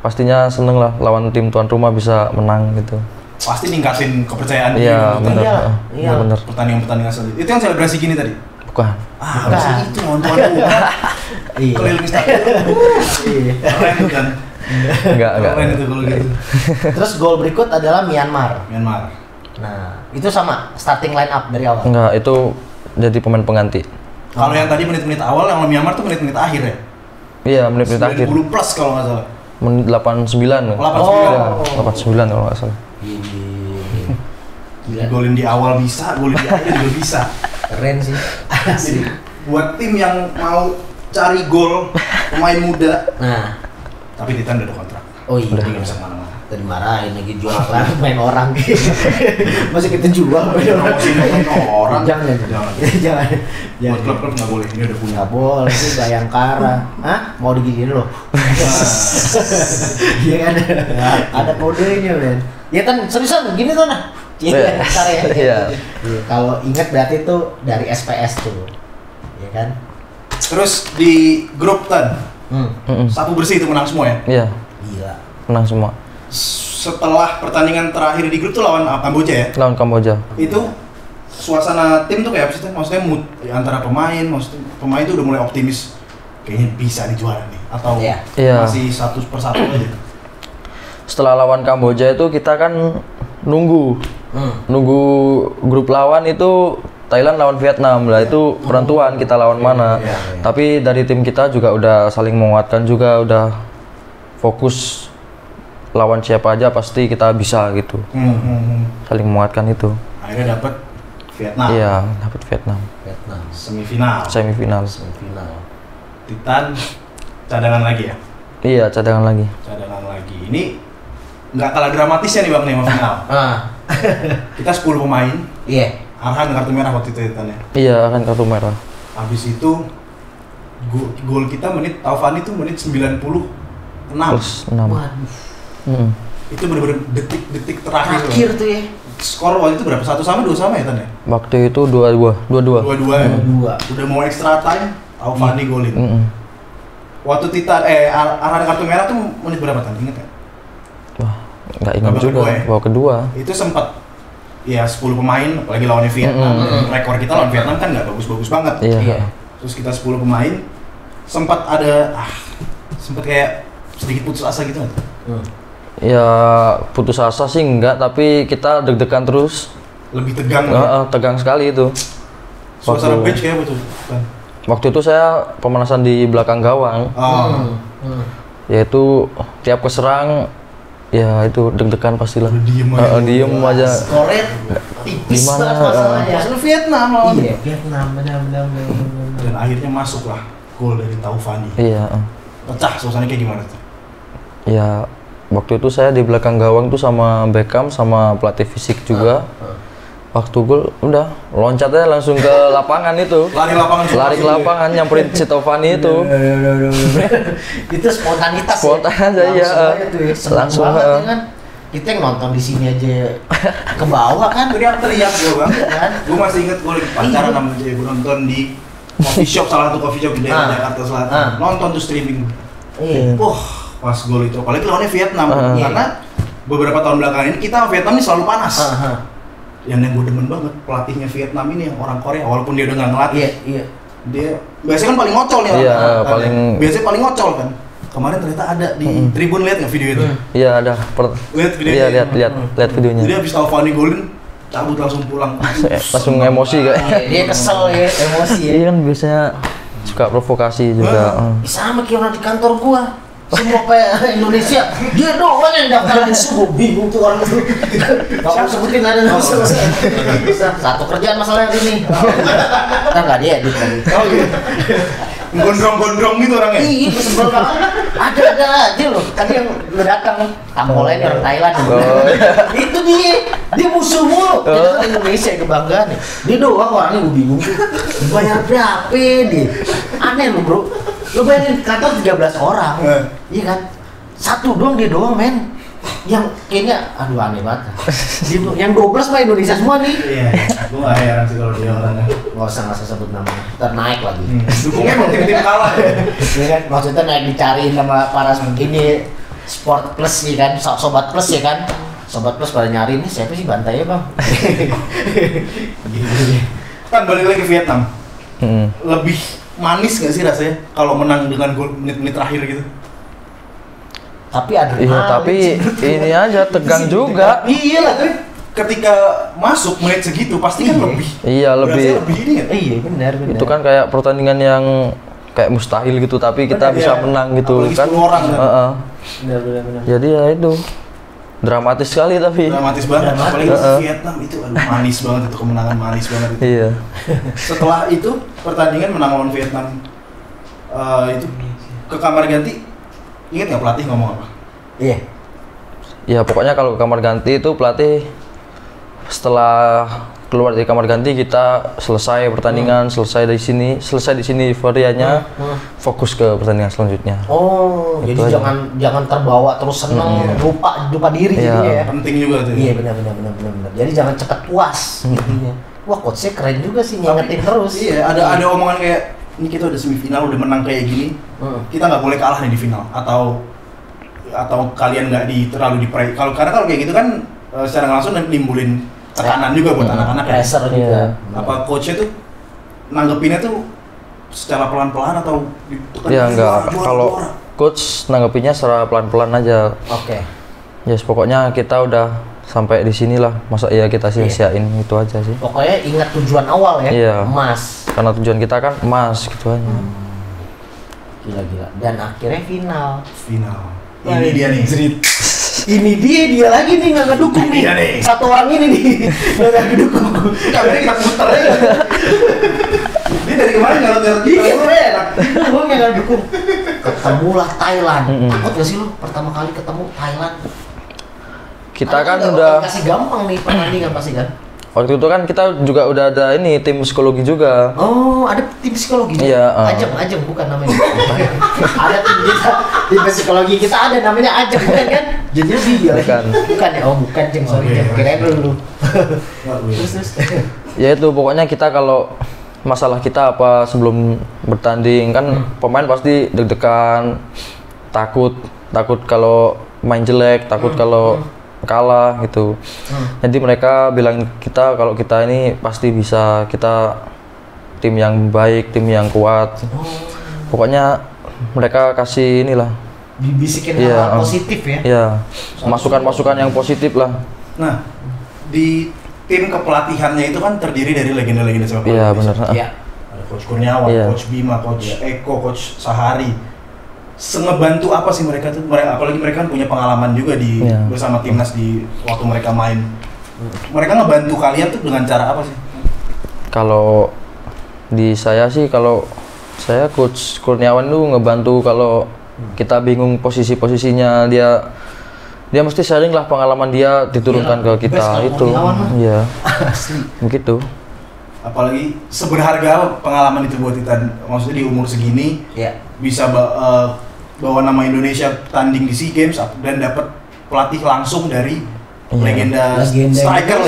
Pastinya seneng lah lawan tim tuan rumah bisa menang gitu. Pasti ningkatin kepercayaan diri Iya untuk benar. Iyalah, Iya iyalah. benar. pertandingan selanjutnya. Itu yang selebrasi gini tadi. Bukan. Apa sih itu lawan tuan rumah? Iya. Keliling stadion. Iya. Keren kan? Enggak. Keren itu kalau gitu. Terus gol berikut adalah Myanmar. Myanmar. Nah, itu sama starting line up dari awal. Enggak, itu jadi pemain pengganti. Kalau yang tadi menit-menit awal yang lawan Myanmar tuh menit-menit akhir ya. Iya, menit-menit akhir. 90 plus kalau nggak salah. Menit 89. 89. Ya, 89 kalau nggak salah. Gila. Golin di awal bisa, golin di akhir juga bisa. Keren sih. Jadi buat tim yang mau cari gol pemain muda, Nah, tapi Titan udah ada kontrak. oh iya. Jadi nggak bisa kemana-mana. Tadi marahin lagi jual lah main orang. Masih kita jual main orang. Ngomongin orang. Jangan. Jangan. Buat klub-klub nggak boleh, ini udah punya. Nggak boleh sih Bayangkara. Hah? Mau diginiin lo? Iya kan? Ada kodenya men. Ya kan seriusan gini tuh nah. Iya, ntar ya. Iya. Iya, kalau ingat berarti itu dari SPS tuh. Iya kan? Terus di grup Tan, Mm-mm. sapu bersih itu menang semua ya. Iya, Gila. menang semua. Setelah pertandingan terakhir di grup tuh lawan Kamboja ya. Lawan Kamboja. Itu suasana tim tuh kayak apa sih Tan? Maksudnya mood antara pemain, maksudnya pemain tuh udah mulai optimis. Kayaknya bisa nih juara nih. Atau Iya. masih 1/1 aja. Setelah lawan Kamboja itu kita kan nunggu grup lawan itu Thailand lawan Vietnam lah, itu penentuan kita lawan mana. Tapi dari tim kita juga udah saling menguatkan juga, udah fokus lawan siapa aja pasti kita bisa gitu. Saling menguatkan itu. Akhirnya dapat Vietnam. Iya, dapat Vietnam Vietnam Semifinal. semifinal. final. Titan cadangan lagi ya. Iya, cadangan lagi. Cadangan lagi. Ini nggak kalah dramatisnya nih Bang nih sama final. Kita 10 pemain. Iya. Arhan kartu merah waktu itu Titan ya. Iya, akan kartu merah. Habis itu gol kita menit Taufani tuh menit 96. Plus 6. Waduh. Itu bener-bener detik-detik terakhir. Akhir tuh ya. Skor waktu itu berapa? 1-2 ya Tan ya? Waktu itu 2-2. 2-2. 2-2 ya. Dua. Udah mau extra time, Taufani golin. Mm-mm. Waktu Titan Arhan kartu merah tuh menit berapa Tan? Ingat ya? Wah, nggak ingat Babak juga. kedua ya? Babak kedua. Itu sempat ya 10 pemain apalagi lawannya Vietnam. Rekor kita lawan Vietnam kan nggak bagus-bagus banget. Iya. Iya. Terus kita 10 pemain sempat ada sempat kayak sedikit putus asa gitu nggak? Ya putus asa sih enggak, tapi kita deg-degan terus. Lebih tegang ya? Tegang sekali itu. Suasana bench kayak betul kan? Waktu itu saya pemanasan di belakang gawang. Yaitu tiap keserang ya itu deg-degan pastilah. Diem aja. Skoret tipis Gimana, banget masalahnya. Asal Vietnam lawan. Iya, Vietnam benar. Dan akhirnya masuk lah gol dari Taufani. Iya. Pecah suasananya kayak gimana tuh? Ya waktu itu saya di belakang gawang tuh sama Beckham sama pelatih fisik juga. Waktu gol udah loncat aja langsung ke lapangan itu. Lari ke lapangan nyamperin si Taufani itu. Itu spontanitas. Spontan aja ya. Langsung banget kan. Kita yang nonton di sini aja ke bawah kan. Teriak gue bang. Gue masih inget gue lagi pacaran sama dia, gue nonton di coffee shop, salah satu coffee shop di daerah Jakarta Selatan. Nonton tuh streaming. Wah, pas gol itu, apalagi lawannya Vietnam. Karena beberapa tahun belakangan ini kita sama Vietnam ini selalu panas. Yang gue demen banget pelatihnya Vietnam ini yang orang Korea, walaupun dia udah nggak ngelatih. Iya. Dia biasanya kan paling ngocol nih orang. Biasanya paling ngocol kan. Kemarin ternyata ada di Tribun, lihat nggak video itu? Iya ada. Lihat videonya. Iya lihat videonya. Jadi habis Taufani golin, cabut langsung pulang. Langsung emosi kayak. Dia kesel ya, emosi ya. Iya kan biasanya suka provokasi juga. Sama kayak orang di kantor gua. Semua kayak Indonesia, dia doang yang daftar subuh, bingung tuh orang itu. Gak mau sebutin ada satu kerjaan masalahnya ini. Kan nggak dia edit lagi. Oh iya. Gondrong-gondrong gitu orangnya. Iya, sebel banget. Ada aja loh. Tadi yang udah datang, Tampola ini orang Thailand. Itu dia musuh mulu. Kita kan Indonesia kebanggaan nih. Dia doang orangnya gue bingung tuh. Bayar berapa dia? Aneh loh bro. Lo bayangin kantor 13 orang, iya kan? Satu doang dia doang men. Yang kayaknya, aduh aneh banget. Yang 12 mah Indonesia semua nih. Iya, gue gak heran sih kalau dia orangnya. Gak usah sebut namanya, ntar naik lagi. Dukungnya emang tim-tim kalah ya? Iya kan, maksudnya naik dicariin sama para ini Sport Plus ya kan, Sobat Plus ya kan. Sobat Plus pada nyari nih, siapa sih bantai ya bang? Kan balik lagi ke Vietnam. Lebih manis nggak sih rasanya kalau menang dengan gol menit-menit terakhir gitu? Tapi ada. Iya, tapi ini aja tegang juga. Iya lah, tapi ketika masuk menit segitu pasti kan lebih. Iya, lebih ini ya. Iya, benar. Itu kan kayak pertandingan yang kayak mustahil gitu, tapi kita bisa menang gitu. Apalagi kan. 10 orang kan. Benar. Jadi ya itu dramatis sekali tapi. Dramatis banget. Apalagi Vietnam itu manis banget, itu kemenangan manis banget itu. Iya. Setelah itu pertandingan menang lawan Vietnam, itu ke kamar ganti. Ingat nggak pelatih ngomong apa? Iya. Ya pokoknya kalau ke kamar ganti itu pelatih setelah keluar dari kamar ganti kita selesai pertandingan, selesai di sini euforianya, fokus ke pertandingan selanjutnya. Oh, itu jadi aja. jangan terbawa terus seneng, lupa diri jadinya ya. Penting juga tuh. Iya benar. Jadi jangan cepat puas intinya. Wah, coachnya keren juga sih ngingetin terus. Iya, ada omongan kayak ini kita udah semifinal, udah menang kayak gini, kita nggak boleh kalah nih di final, atau kalian nggak terlalu dipercaya. Karena kalau kayak gitu kan secara langsung nimbulin tekanan juga buat anak-anak. Pressure juga. Apa coachnya tuh nanggepinnya tuh secara pelan-pelan atau Ya enggak, kalau coach nanggepinnya secara pelan-pelan aja. Oke. Yes, pokoknya kita udah sampai di sinilah, masa iya kita sia-siain itu aja sih. Pokoknya ingat tujuan awal ya, Iya. emas. Karena tujuan kita kan emas gitu aja. Gila. Dan akhirnya final. Ini dia nih. Ini dia lagi nih nggak ngedukung nih. Iya nih. Satu orang ini nih nggak ngedukung. Kamera kita puter aja. Dia dari kemarin ngarut-ngarut kita. Gue nggak ngedukung. Ketemulah Thailand. Takut gak sih lu pertama kali ketemu Thailand? Kita kan udah kasih gampang nih pertandingan pasti kan. waktu itu kan kita juga udah ada ini tim psikologi juga. Oh, ada tim psikologi. Iya, Ajeng bukan namanya. Ada tim psikologi kita ada namanya Ajeng bukan kan? Jadi dia. Bukan ya. Oh, bukan Jeng, sorry Jeng. Kirain dulu. Terus. Ya itu pokoknya kita kalau masalah kita apa sebelum bertanding kan pemain pasti deg-degan, takut kalau main jelek, takut kalau kalah gitu. Jadi mereka bilang kita kalau kita ini pasti bisa, kita tim yang baik, tim yang kuat. Pokoknya mereka kasih inilah dibisikin Iya, hal positif ya. Iya, masukan-masukan yang positif lah. Nah, di tim kepelatihannya itu kan terdiri dari legenda-legenda sepak bola Iya, Indonesia. benar. Iya. Ada Coach Kurniawan, Iya. Coach Bima, Coach Eko, Coach Sahari. Sengebantu apa sih mereka tuh? Apalagi mereka kan punya pengalaman juga di Iya. bersama timnas di waktu mereka main. Mereka ngebantu kalian tuh dengan cara apa sih? Kalau di saya sih, kalau saya Coach Kurniawan tuh ngebantu kalau kita bingung posisinya dia mesti sharing lah pengalaman dia diturunkan Iyalah, ke kita best kalau itu. Kurniawan mah. Iya, Asli. begitu. Apalagi seberharga pengalaman itu buat Titan. Maksudnya di umur segini Iya. bisa bawa nama Indonesia tanding di SEA Games dan dapat pelatih langsung dari Iya. legenda Striker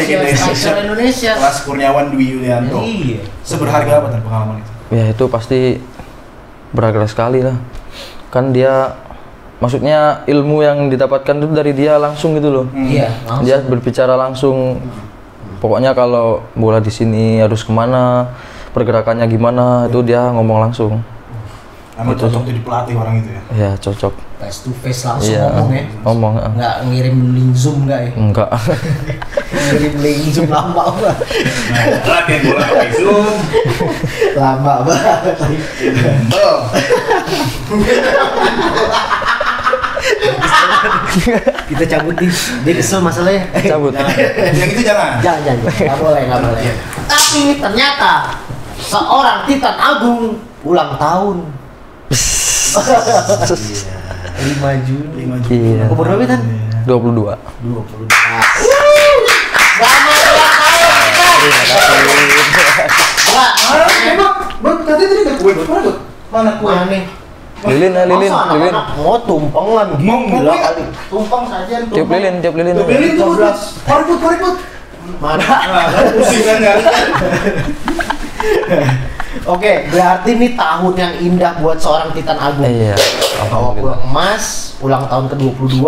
Indonesia. kelas Kurniawan Dwi Yulianto. Iya. Seberharga apa Tan pengalaman itu? Ya itu pasti berharga sekali lah. Kan dia, maksudnya ilmu yang didapatkan itu dari dia langsung gitu loh. Iya, langsung. Dia berbicara langsung. Pokoknya kalau bola di sini harus kemana, pergerakannya gimana, itu dia ngomong langsung. Emang Gitu. cocok jadi pelatih orang itu ya? Ya cocok. Face to face langsung Iya, ngomong ya. ngomong. Nggak ngirim link Zoom nggak ya? Enggak. Ngirim link Zoom lama banget. Latihan bola pakai Zoom. Lama banget. Kita cabutin. Dia kesel masalahnya. Cabut. Yang itu jangan. Jangan. Nggak boleh. Tapi ternyata seorang Titan Agung ulang tahun. 5 Juni. 5 Juni. Iya. Umur berapa Tan? 22. 22. Selamat ulang tahun Titan. Bang, katanya tadi ada kue, mana buat? Mana kue? Mana nih? Lilin. Masa anak-anak mau tumpengan Mau gila kue? kali. Tumpeng saja Tiup lilin. Beli itu buat. Pariput. Mana? Pusing kan nggak? Oke, berarti ini tahun yang indah buat seorang Titan Agung. Iya. Bawa pulang emas, ulang tahun ke-22,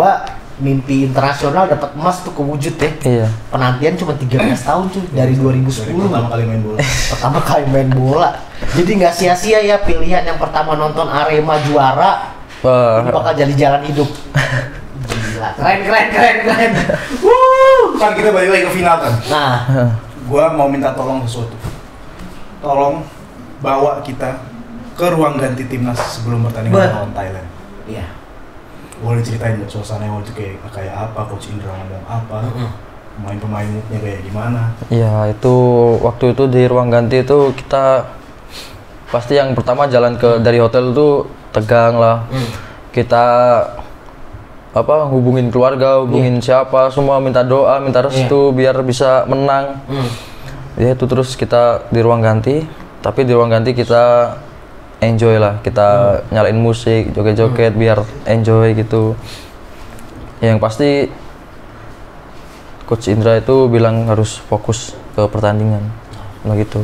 mimpi internasional dapat emas tuh kewujud ya. Iya. Penantian cuma 13 tahun cuy, dari 2010. Pertama kali main bola. Pertama kali main bola. Jadi nggak sia-sia ya pilihan yang pertama nonton Arema juara. Ini Wah. bakal jadi jalan hidup. Gila, keren. Kan kita balik lagi ke final kan. Nah, Gua mau minta tolong sesuatu. Tolong bawa kita ke ruang ganti timnas sebelum pertandingan lawan Thailand. iya. Boleh ceritain nggak suasananya waktu itu kayak apa? Coach Indra ngomong apa? Pemain-pemainnya kayak gimana? Ya itu waktu itu di ruang ganti itu kita pasti yang pertama jalan ke dari hotel itu tegang lah. Kita hubungin keluarga, hubungin siapa, semua minta doa, minta restu biar bisa menang. Ya itu terus kita di ruang ganti, tapi di ruang ganti kita enjoy lah, kita nyalain musik, joget-joget biar enjoy gitu. Yang pasti Coach Indra itu bilang harus fokus ke pertandingan, begitu.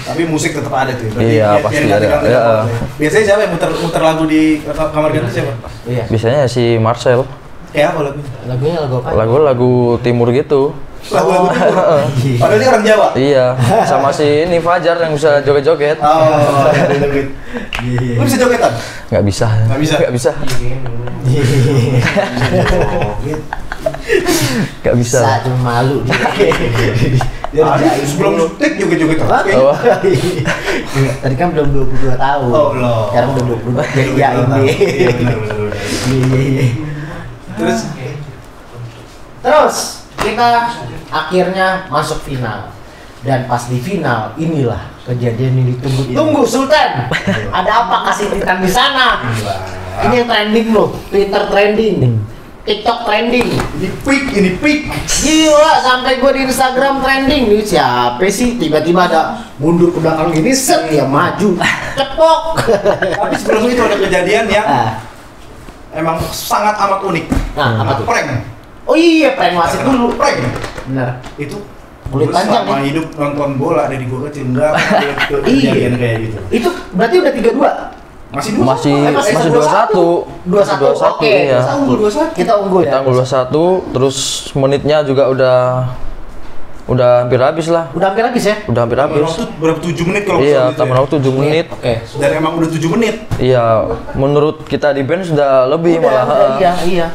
Tapi musik tetap ada tuh. Berarti Iya, biar pasti ganti-ganti ada. nggak Iya. boleh. Biasanya siapa yang muter lagu di kamar ganti siapa? Iya. Biasanya si Marcel, Kayak apa lagunya? Lagunya lagu apa? lagu timur gitu. Lagu-lagu timur. Padahal dia orang Jawa. Iya, sama si ini Fajar yang bisa joget-joget. Oh, joget. Lu bisa jogetan? Nggak bisa. Nggak bisa? Nggak bisa. Nggak bisa. Bisa, cuma malu dia. Dia Ah, ngerjain sebelum dulu. syuting joget-joget. Hah? Oh. Tadi kan belum 22 tahun. Oh, belum. Sekarang udah 22. Jadi ya ini. Iya, benar. Iya. Terus kita akhirnya masuk final. Dan pas di final, inilah kejadian yang ditunggu-tunggu Sultan. Ada apa kasih Titan di sana? Ini yang trending loh, Twitter trending, TikTok trending. Ini peak. Gila, sampai gue di Instagram trending nih, siapa sih tiba-tiba ada mundur ke belakang gini, set dia maju, cepok. Tapi sebelum itu ada kejadian yang Ah, emang sangat amat unik. Nah, apa tuh? Prank. Oh iya, prank wasit dulu. Prank. Bener. Itu Kulit gua panjang, selama ya? hidup nonton bola dari gua kecil enggak Iya. kejadian kayak gitu. Itu berarti udah 32. Masih dua. Masih masih masih 21. 21. 21. Oke. Iya. Unggul 21. Kita unggul Kita ya. unggul 1, terus menitnya juga udah Udah hampir habis lah. Udah hampir habis ya? Udah hampir habis. Waktu berapa 7 menit kalau Iya, misalnya gitu tambahan waktu 7 menit. Oke. Dan emang udah 7 menit. Iya, menurut kita di band sudah lebih malah. Iya, iya.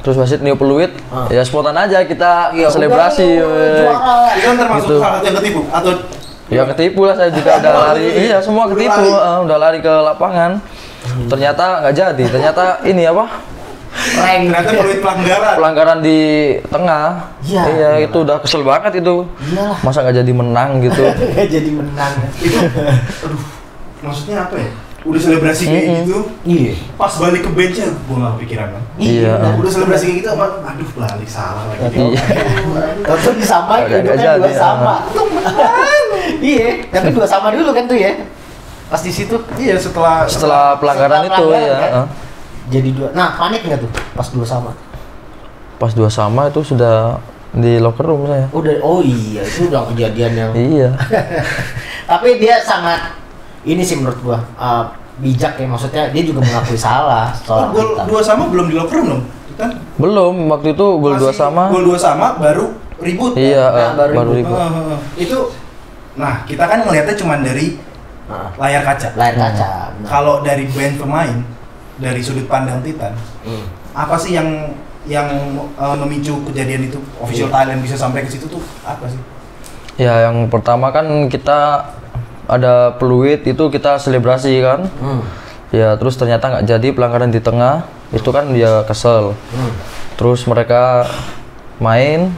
Terus wasit niup peluit, ya spontan aja kita Iya, selebrasi. udah, juara. Itu kan termasuk Gitu. salah satu yang ketipu atau Ya ketipu lah, saya juga udah lari. Iya, semua Udah ketipu. lari. Udah lari ke lapangan. Ternyata nggak jadi. Ternyata ini apa? Rank. ternyata peluit pelanggaran. Pelanggaran di tengah. Iya. Iya, itu udah kesel banget itu. Iyalah. Masa nggak jadi menang gitu. Jadi menang. Itu aduh, maksudnya apa ya? Udah selebrasi kayak gitu, Iya. pas balik ke benchnya gua nggak kepikiran kan. Iya. Udah selebrasi kayak gitu, aduh balik salah lagi. Iya. Tentu disamain, Agak itu kan jadi, dua sama. Iya, tapi dua sama dulu kan tuh ya. Pas di situ. Iya, Setelah pelanggaran itu pelanggaran, ya. kan? Jadi dua. Nah, panik nggak tuh pas dua sama? Pas 2 sama itu sudah di locker room saya. Udah, oh iya, itu udah kejadian yang. Iya. Tapi dia sangat ini sih menurut gua bijak ya, maksudnya dia juga mengakui salah soal gol kita. 2 sama belum di locker room dong? Kan Belum, waktu itu gol 2 sama. Gol 2 sama baru ribut. Iya, Nah, baru baru ribut. Itu nah, kita kan ngelihatnya cuma dari Nah, layar kaca. layar kaca. Nah. Kalau dari band pemain, dari sudut pandang Titan, apa sih yang memicu kejadian itu? Official Thailand bisa sampai ke situ tuh apa sih? Ya, yang pertama kan kita ada peluit itu kita selebrasi kan. Ya, terus ternyata nggak jadi pelanggaran di tengah. Itu kan dia kesel. Terus mereka main,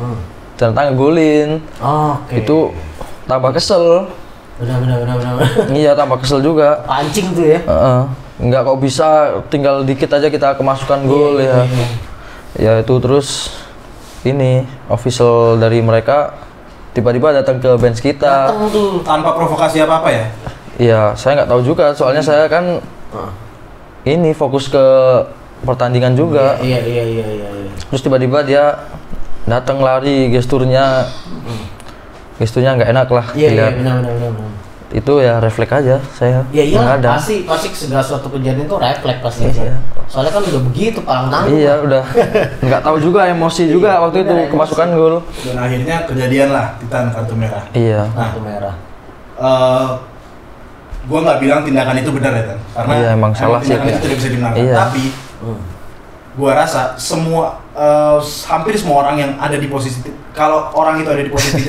ternyata ngegolin. Oke. Itu tambah kesel. Benar. Iya, tambah kesel juga. Pancing tuh ya. Nggak kok bisa tinggal dikit aja kita kemasukan gol ya. Ya itu terus ini official dari mereka tiba-tiba datang ke bench kita. Datang tuh. Tanpa provokasi apa-apa ya? Iya, saya nggak tahu juga soalnya saya kan ini fokus ke pertandingan juga. Iya. Terus tiba-tiba dia datang lari, gesturnya nggak enak lah. Iya, dilihat. benar. Itu ya refleks aja saya. Ya iya, menghadang. pasti segala suatu kejadian itu refleks pasti. Iya. Soalnya kan udah begitu palang tanggung. Iya, udah nggak tahu juga emosi juga waktu itu bener, kemasukan gol. Dan akhirnya kejadian lah Titan kartu merah. Iya. Kartu merah. Gua nggak bilang tindakan itu benar ya Tan, karena Iya, emang salah sih, tindakan itu Pak. tidak bisa dibenarkan. Iya. Tapi gua rasa hampir semua orang yang ada di posisi, kalau orang itu ada di posisi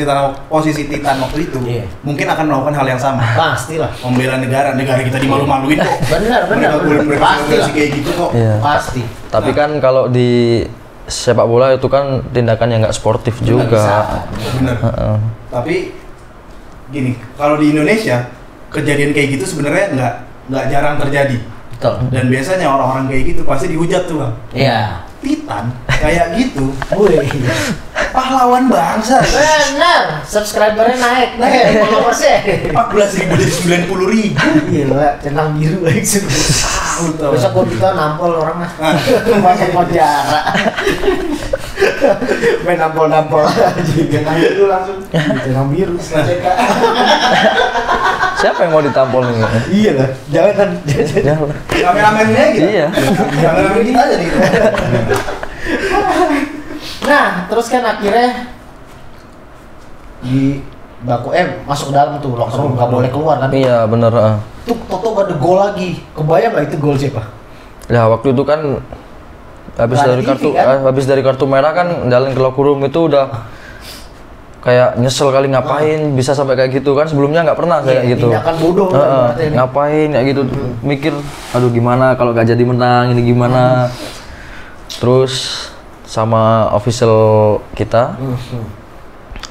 Titan waktu itu, Iya. mungkin akan melakukan hal yang sama. Pastilah. Membela negara kita dimalu-maluin kok. Benar. Mereka Pasti lah. kayak gitu kok. Iya. Pasti. Tapi kan kalau di sepak bola itu kan tindakan yang nggak sportif Nggak juga. bisa. Bener. Tapi gini, kalau di Indonesia kejadian kayak gitu sebenarnya nggak jarang terjadi. Betul. Dan biasanya orang-orang kayak gitu pasti dihujat tuh Bang. Iya. Titan kayak gitu, Wih. pahlawan bangsa. Benar. Subscribernya naik. Followersnya. 14.000 dari 90.000. Gila, centang biru lagi sih. Besok gua kita nampol orang lah. Masuk penjara. Main nampol aja. Jangan itu langsung. Centang biru. Siapa yang mau ditampol nih? Iya lah. Jangan. Jangan. Kameramennya gitu. Iya. Kameramen kita aja nih. Nah, terus kan akhirnya di baku masuk ke dalam tuh locker room, nggak boleh keluar kan? Iya, bener. Tuh Toto ada gol lagi. Kebayang nggak itu gol siapa? Ya waktu itu kan habis Nggak ada dari TV, kartu kan? habis dari kartu merah kan jalan ke locker room itu udah kayak nyesel kali ngapain bisa sampai kayak gitu kan, sebelumnya nggak pernah kayak Iya, gitu. tindakan bodoh lah ibaratnya ini. Ngapain kayak gitu, mikir aduh gimana kalau nggak jadi menang ini gimana. Terus sama official kita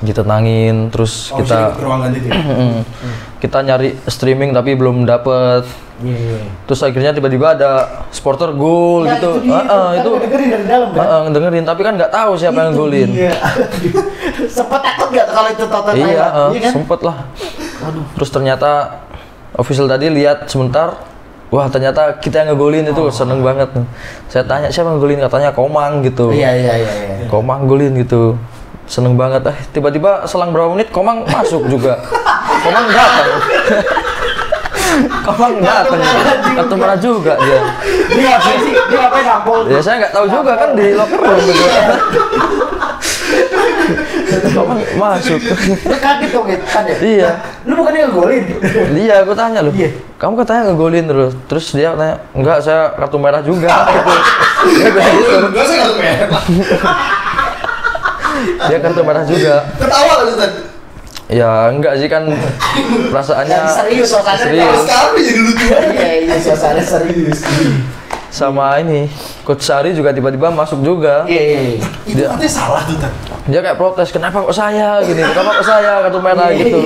ditenangin, terus kita ke ruang ganti dia. kita nyari streaming tapi belum dapet. Iya. Terus akhirnya tiba-tiba ada supporter gol Nah, gitu. itu dia, Itu kan dengerin dari dalam kan? dengerin tapi kan nggak tahu siapa yang golin. Iya. Sempet takut nggak kalau itu Toto Iya, Thailand? Iya kan? sempet lah. Aduh. Terus ternyata official tadi lihat sebentar, wah ternyata kita yang ngegolin itu, seneng banget. Saya tanya siapa yang ngegolin, katanya Komang gitu. Iya. Komang golin gitu. Seneng banget. Tiba-tiba selang berapa menit Komang masuk juga. Komang datang. Komang datang. Kartu merah juga dia. Dia ngapain sih? Dia ngapain nampol? Ya saya nggak tahu juga kan di locker room gitu. Kapan masuk? Lu kaget dong kan ya? Iya. Lu bukannya ngegolin? Iya, aku tanya loh. Iya. Kamu katanya ngegolin terus dia tanya, enggak saya kartu merah juga. Gitu. Dia bilang gitu. Enggak sih kartu merah. Dia kartu merah juga. Ketawa kan Ustaz? Ya enggak sih kan perasaannya Serius suasana. serius. Sekarang jadi lucu aja. Iya, suasana serius. Sama ini Coach Sari juga tiba-tiba masuk juga. Iya. Itu katanya salah tuh Tan. Dia kayak protes, kenapa kok saya gini, kenapa kok saya kartu merah gitu.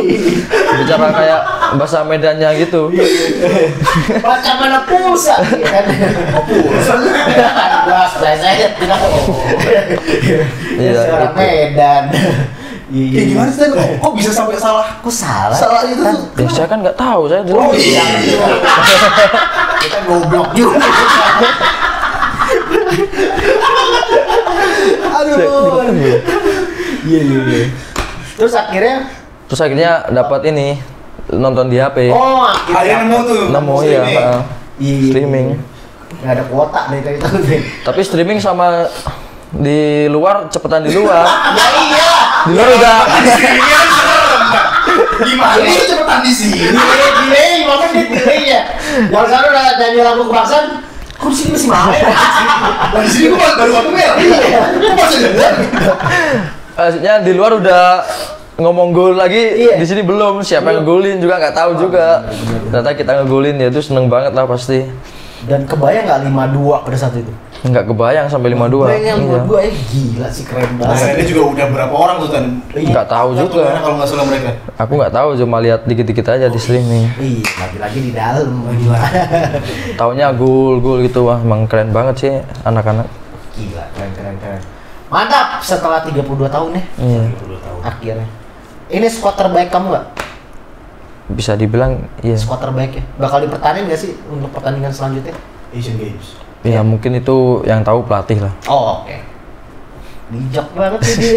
Bicara kayak bahasa Medannya gitu. Baca mana pulsa? Iya kan? Pulsa. Bas, saya tidak. Iya, Orang gitu. Medan. Ya gimana sih Tan? Kok bisa sampai salah? Kok salah? Salah itu tuh. Ya saya kan nggak tahu, saya di Oh luar. iya. Kita goblok juga. Aduh. Iya. Terus akhirnya dapat ini nonton di HP. oh Akhirnya nemu tuh. Nemu ya, Iya. streaming. Nggak ada kuota nih kayak gitu deh. Tapi streaming sama di luar cepetan di luar. Ya iya. Di luar udah Gimana sih cepetan di sini? Delay, makanya dia delay ya. Yang sana udah nyanyi lagu kebangsaan, kok di sini masih main? Nah, di sini gua baru kartu merah. Gua masih dengar. maksudnya di luar udah ngomong gol lagi, Iya. di sini belum. Siapa yang ngegolin juga nggak tahu juga. Ternyata kita ngegolin ya itu seneng banget lah pasti. Dan kebayang nggak 5-2 pada saat itu? Nggak kebayang sampai 5-2. Kebayang Iya. 5-2 gila sih keren Nah, banget. ini juga udah berapa orang tuh Tan? Nggak tahu Kartu juga. merah kalau nggak salah mereka. Aku nggak tahu, cuma lihat dikit-dikit aja di streaming. Iya, lagi-lagi di dalam. Gila. Taunya gol gitu, wah emang keren banget sih anak-anak. Gila, keren. Mantap, setelah 32 tahun ya, Iya. akhirnya. Ini squad terbaik kamu nggak? Bisa dibilang iya. Squad terbaik ya? Bakal dipertahankan nggak sih untuk pertandingan selanjutnya? Asian Games. Ya mungkin itu yang tahu pelatih lah. Oh, oke. Bijak banget ini.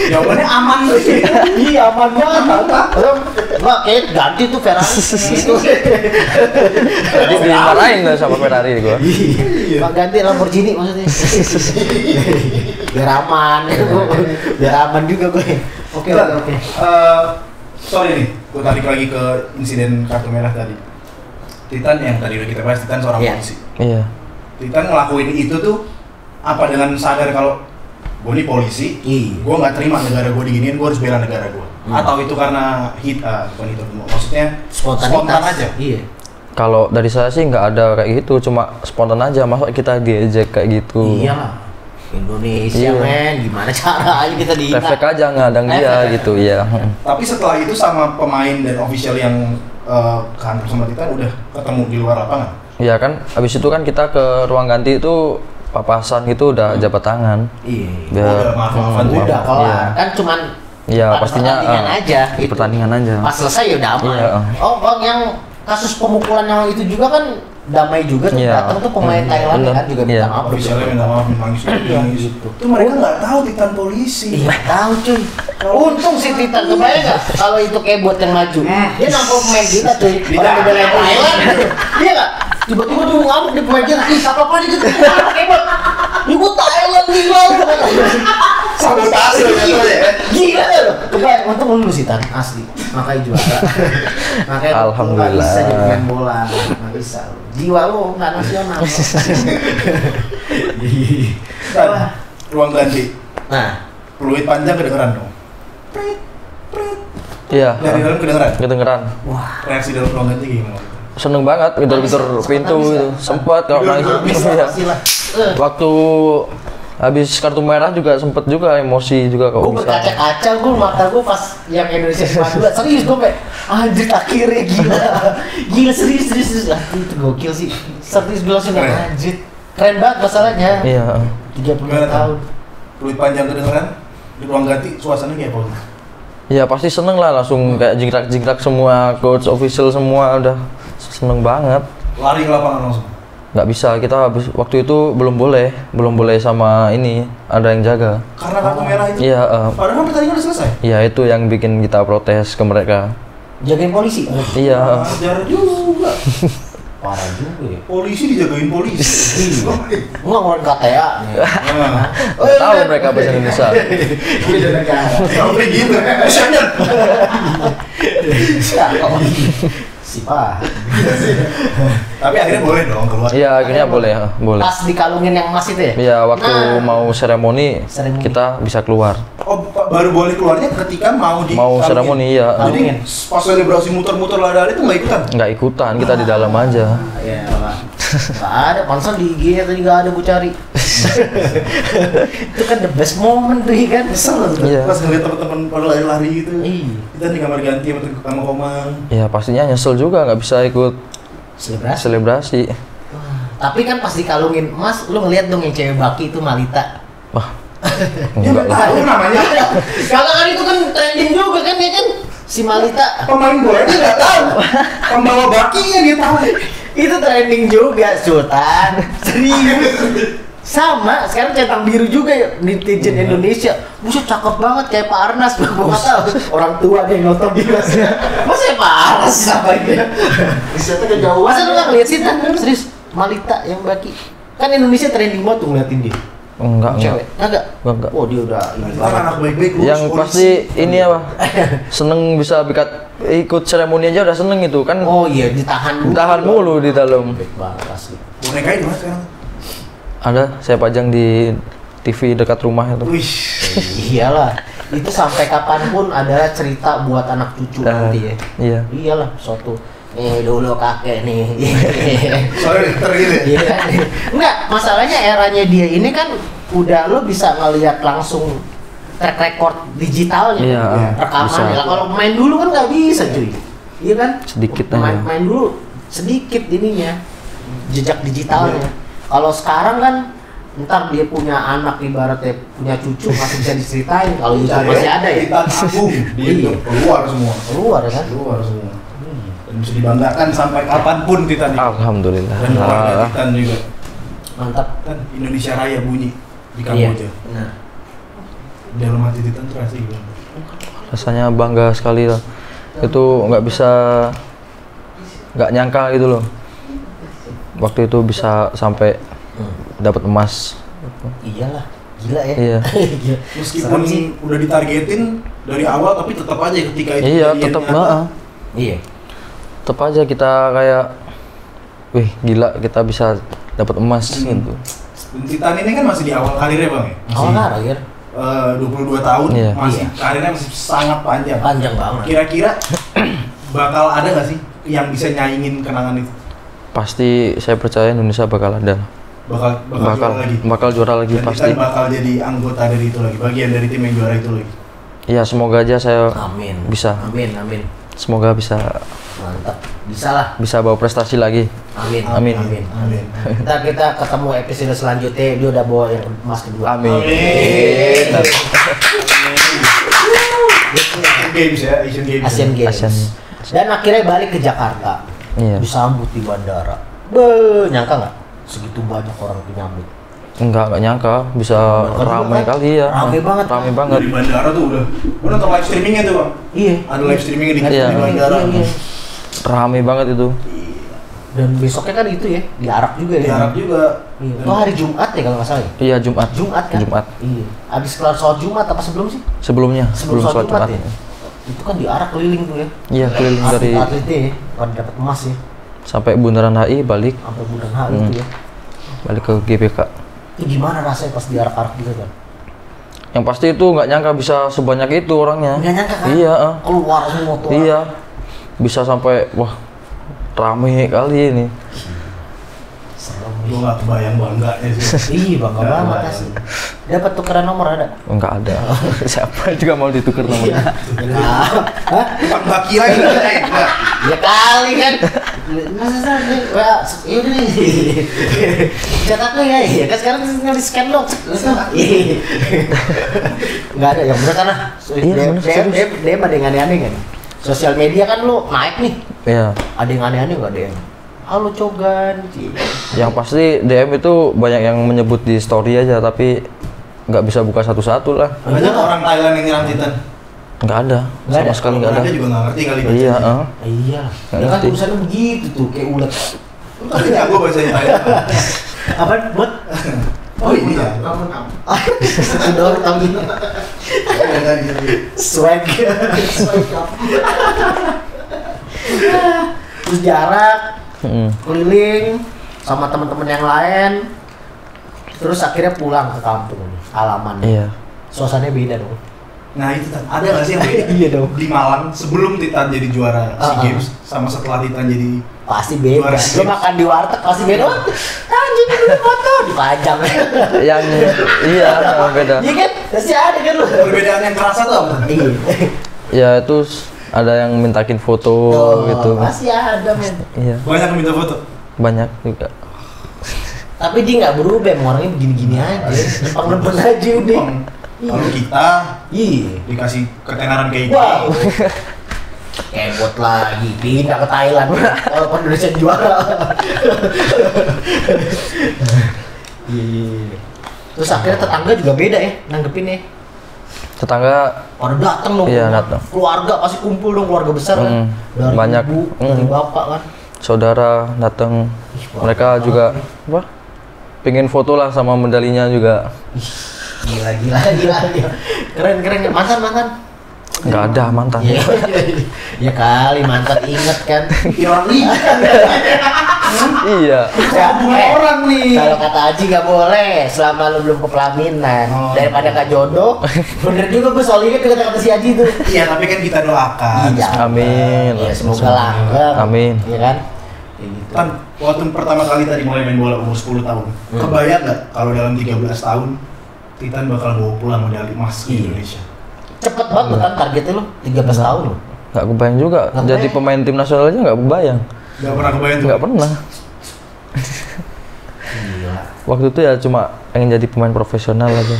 Jawabannya aman sih. Iya, aman banget. Nggak, kayak ganti tuh Ferrari. Gitu. Jadi dimarahin lah sama Ferrari gua. Nggak ganti Lamborghini maksudnya. Biar aman. Biar aman juga gue. Oke. Sorry nih, gue tarik lagi ke insiden kartu merah tadi. Titan yang tadi udah kita bahas, Titan seorang Iya. polisi. Iya. Titan ngelakuin itu tuh apa dengan sadar kalau gue nih polisi, Iya. gue nggak terima negara gue diginiin, gue harus bela negara gue. Atau itu karena bukan itu, maksudnya spontan aja. Iya. Kalau dari saya sih nggak ada kayak gitu, cuma spontan aja. Masa kita diejek kayak gitu? Iya lah. Indonesia Iya. men, gimana caranya kita Refleks diingat? aja ngadang dia Efek. gitu, iya. Tapi setelah itu sama pemain dan official yang kantor sama Titan udah ketemu di luar lapangan. Iya kan, habis itu kan kita ke ruang ganti itu papasan gitu udah jabat tangan. Iya. Biar Udah maaf-maafan tuh. Udah kelar. Iya. Kan cuman Iya, pas pastinya pertandingan aja. di pertandingan aja. Pas selesai ya udah aman. Iya. Oh, Bang, yang kasus pemukulan yang itu juga kan damai juga tuh. Iya. Datang tuh pemain Thailand bener. kan juga minta Iya. maaf. Officialnya minta maaf, nangis. Gitu. Itu mereka nggak tahu Titan polisi. Iya tahu cuy. Untung si Titan kebayang nggak kalau itu kayak buat yang maju. Dia nampol pemain kita cuy. Orang beda lain Thailand. Iya nggak? Tiba-tiba dia ngamuk di pemain kita. Ih siapa apa gitu? Hebat. Ini gua Thailand gila. Sabotase ternyata ya. Gila ya lo. Kebayang untung lu sih Tan asli. Makanya juara. Makanya lu nggak Alhamdulillah. bisa jadi main bola. Nggak bisa. Jiwa lu nggak nasional. Dan ruang ganti. Nah, Peluit panjang kedengeran dong. Iya. Dari dalam kedengeran. Kedengeran. Reaksi dalam ruang ganti gimana? Seneng banget, gedor-gedor pintu gitu. Sempat kalau nangis. Iya. pastilah. Waktu habis kartu merah juga sempet juga emosi juga kok Gue bisa. berkaca-kaca, gue mata gue pas yang Indonesia 92 serius gue kayak anjir akhirnya gila serius ah, itu gokil sih serius gue langsung Keren. anjir keren banget masalahnya Iya. 30 Gimana, Tan? tahun Peluit panjang kedengeran. Di ruang ganti suasana kayak apa? Iya pasti seneng lah, langsung kayak jingkrak-jingkrak semua, coach, official semua udah seneng banget. Lari ke lapangan langsung. Nggak bisa, kita habis waktu itu belum boleh sama ini ada yang jaga. Karena kartu merah itu. Iya, Padahal kan pertandingan udah selesai. iya itu yang bikin kita protes ke mereka. jagain polisi Iya, Ajar juga. Parah juga ya. Polisi dijagain polisi. Enggak ngeluarin KTA nih. Nggak tahu mereka bahasa Indonesia. Beda negara. Sampai gitu. Si Pak. Tapi akhirnya boleh dong keluar. Iya, akhirnya boleh. Pas dikalungin yang emas itu ya? Iya, waktu Nah. mau seremoni kita bisa keluar. Oh, baru boleh keluarnya ketika mau di Mau seremoni, iya. Jadi pas selebrasi muter-muter lada-lada itu nggak ikutan? Nggak ikutan, kita di dalam aja. Iya, Pak. Nggak ada, pansan di IG-nya tadi nggak ada gue cari. Itu kan the best moment tuh, kan? Kesel tuh. Iya. Pas ngeliat teman-teman pada lari-lari gitu. Iya. Kita di kamar ganti sama Komang. Ya pastinya nyesel juga nggak bisa ikut Selebrasi. selebrasi. Tapi kan pas dikalungin emas, lu ngeliat dong yang cewek baki itu Malita. Wah, Ya enggak lah. tahu namanya. Kalau kan itu kan trending juga kan ya kan? Si Malita. Pemain bolanya nggak tahu. Pembawa bakinya dia tahu. Itu trending juga, Sultan. Serius. Sama, sekarang centang biru juga ya netizen Indonesia. Buset cakep banget kayak Pak Arnas, gua nggak tahu. Orang tua dia nonton bilasnya. Masa ya Pak Arnas apa dia? Bisa tuh kejauhan. Masa lu nggak ngeliat sih Tan? Serius, Malita yang baki. Kan Indonesia trending banget tuh ngeliatin dia. Enggak. Cewek, kagak? Enggak. Oh dia udah ini Kita banget. anak baik-baik lulus Yang polisi. pasti ini apa? Seneng bisa ikut seremoni aja udah seneng itu kan. Oh iya, ditahan dulu. Tahan mulu di dalam. Baik banget asli. Bonekanya di mana sekarang? Ada saya pajang di TV dekat rumah itu. Wih. Iyalah, itu sampai kapanpun adalah cerita buat anak cucu nanti ya. Iya. Iyalah, suatu dulu kakek nih. Soalnya gitu ya? Iya. Enggak, masalahnya eranya dia ini kan udah lo bisa ngelihat langsung track record digitalnya. Iya, Rekamannya. bisa. Lah kalau main dulu kan nggak bisa cuy. Iya kan? Sedikit main, aja. main dulu sedikit ininya jejak digitalnya. Iya. Kalau sekarang kan ntar dia punya anak ibaratnya punya cucu masih bisa diceritain kalau itu masih ada ya. Titan Agung dia Iya. keluar semua. Keluar ya kan? Keluar semua. Dan bisa dibanggakan sampai kapanpun Titan itu. Alhamdulillah. Dan keluarga Titan juga. Mantap. Kan Indonesia Raya bunyi di Iya. Kamboja. Nah, Dalam hati Titan tuh rasanya gimana? Rasanya bangga sekali lah. Itu nggak nyangka gitu loh. Waktu itu bisa sampai dapat emas. iyalah, gila ya. Iya. Gila. Meskipun Serem sih. udah ditargetin dari awal tapi tetap aja ketika itu Iya, kejadian tetap nyata, heeh. Iya. Tetap aja kita kayak wih, gila kita bisa dapat emas gitu. Dan Titan ini kan masih di awal karirnya Bang ya? Awal karir 22 tahun Iya. masih Iya. karirnya masih sangat panjang. panjang banget. Kira-kira bakal ada nggak sih yang bisa nyaingin kenangan itu? Pasti saya percaya Indonesia bakal ada. Bakal juara lagi. Bakal lagi Dan pasti. Titan bakal jadi anggota dari itu lagi, bagian dari tim yang juara itu lagi. Iya, semoga aja saya Amin. bisa. Amin, amin. Semoga bisa Mantap. Bisa lah. bawa prestasi lagi. Amin. Amin. Amin. Amin. Ntar kita ketemu episode selanjutnya dia udah bawa yang emas kedua. Amin. Asian Games ya, Asian Games. Asian Games. Asian. Dan akhirnya balik ke Jakarta. Iya. Disambut di bandara. Nyangka nggak? Segitu banyak orang penyambut. Enggak nyangka bisa Bener ramai kan? kali ya. Ramai banget. Ramai banget. Dari bandara tuh udah nonton live streamingnya tuh Bang. Iya. Ada live streamingnya di Iya. di bandara. Iya. Ramai banget itu. Dan besoknya kan itu ya, diarak juga ya. Diharap juga. Iya. Itu hari Jumat ya kalau nggak salah ya? Iya, Jumat. Jumat kan? Jumat. Iya. Abis kelar sholat Jumat apa sebelum sih? Sebelum sholat sholat Jumat Jumat. ya? Itu kan diarak keliling tuh ya. Iya, keliling dari Atlet-atletnya ya, pada dapat emas ya. sampai Bundaran HI balik Sampai Bundaran HI itu ya. balik ke GBK. Itu gimana rasanya pas diarak-arak gitu kan? Yang pasti itu nggak nyangka bisa sebanyak itu orangnya. Nggak nyangka kan? Iya. Keluar semua tuh. Iya. Bisa sampai wah rame kali ini. Serem. Gue gak kebayang bangganya sih. Iya, bangga banget asli. Dapat tukeran nomor ada? Enggak ada. Siapa juga mau ditukar nomornya? Hah? Bang Baki lagi nggak? Ya kali kan. Masa ya udah nih. Catat lo ya, ya kan sekarang tinggal di scan dong. Nggak ada yang bener kan lah. Iya, bener, serius. Dia ada yang aneh-aneh kan. Sosial media kan lo naik nih. Iya. Ada yang aneh-aneh nggak ada yang. Halo Cogan. Yang pasti DM itu banyak yang menyebut di story aja tapi nggak bisa buka satu-satu lah. Banyak orang Thailand yang nyerang Titan. Nggak ada. Nggak Sama ada? sekali nggak ada. Ada juga nggak ngerti kali baca. Iya. Iya. Nggak Ya kan ngerti. tulisannya begitu tuh kayak ulet. Kan jago bahasa Italia. Apa buat? Oh iya. Udah tahu swag. Terus jarak, keliling sama teman-teman yang lain. Terus akhirnya pulang ke kampung halaman. Iya. Suasananya beda dong. Nah itu Tan, ada nggak sih yang beda? Iya dong. Di Malang sebelum Titan jadi juara SEA Games sama setelah Titan jadi Pasti beda. Juara Lo games. makan di warteg pasti beda. Anjing ini foto dipajang. Yang iya sama beda. Iya kan? Pasti ada kan lo. perbedaan yang terasa tuh apa? Tan? Iya. Ya itu ada yang mintakin foto gitu. Pasti ada men. Iya, Banyak yang minta foto. banyak juga. Tapi dia nggak berubah, emang orangnya begini-gini aja. Lempeng-lempeng aja udah. Kalau kita Iya. dikasih ketenaran kayak gitu. Wow. Kebot lagi, pindah ke Thailand. Walaupun Indonesia juara. Iya. Terus akhirnya tetangga juga beda ya, nanggepinnya. Tetangga Pada datang dong. Iya, datang. Keluarga pasti kumpul dong, keluarga besar kan. Dari banyak. ibu, dari bapak kan. saudara datang, mereka juga apa? Pengen foto lah sama medalinya juga. Gila. Keren. Mantan. Nggak ada mantan. Iya. Ya kali mantan inget kan. Orang lihat. Iya. Orang nih. Kalau kata Aji nggak boleh selama lu belum ke pelaminan. Oh. Daripada nggak jodoh. Bener juga gue soal ini kata si Aji tuh. Iya tapi kan kita doakan. Iya. Amin. Ya, semoga langgeng. Amin. Iya kan? Kayak gitu. Kan waktu pertama kali tadi mulai main bola umur 10 tahun. Kebayang nggak kalau dalam 13 tahun Titan bakal bawa pulang medali emas ke Iya. Indonesia? Cepet banget lu kan targetnya lu 13 tahun lu. Nggak kebayang juga. Nggak Jadi kebayang. pemain tim nasional aja nggak kebayang. Gak pernah kebayang tuh. Nggak pernah. Gila. Waktu itu ya cuma pengen jadi pemain profesional aja.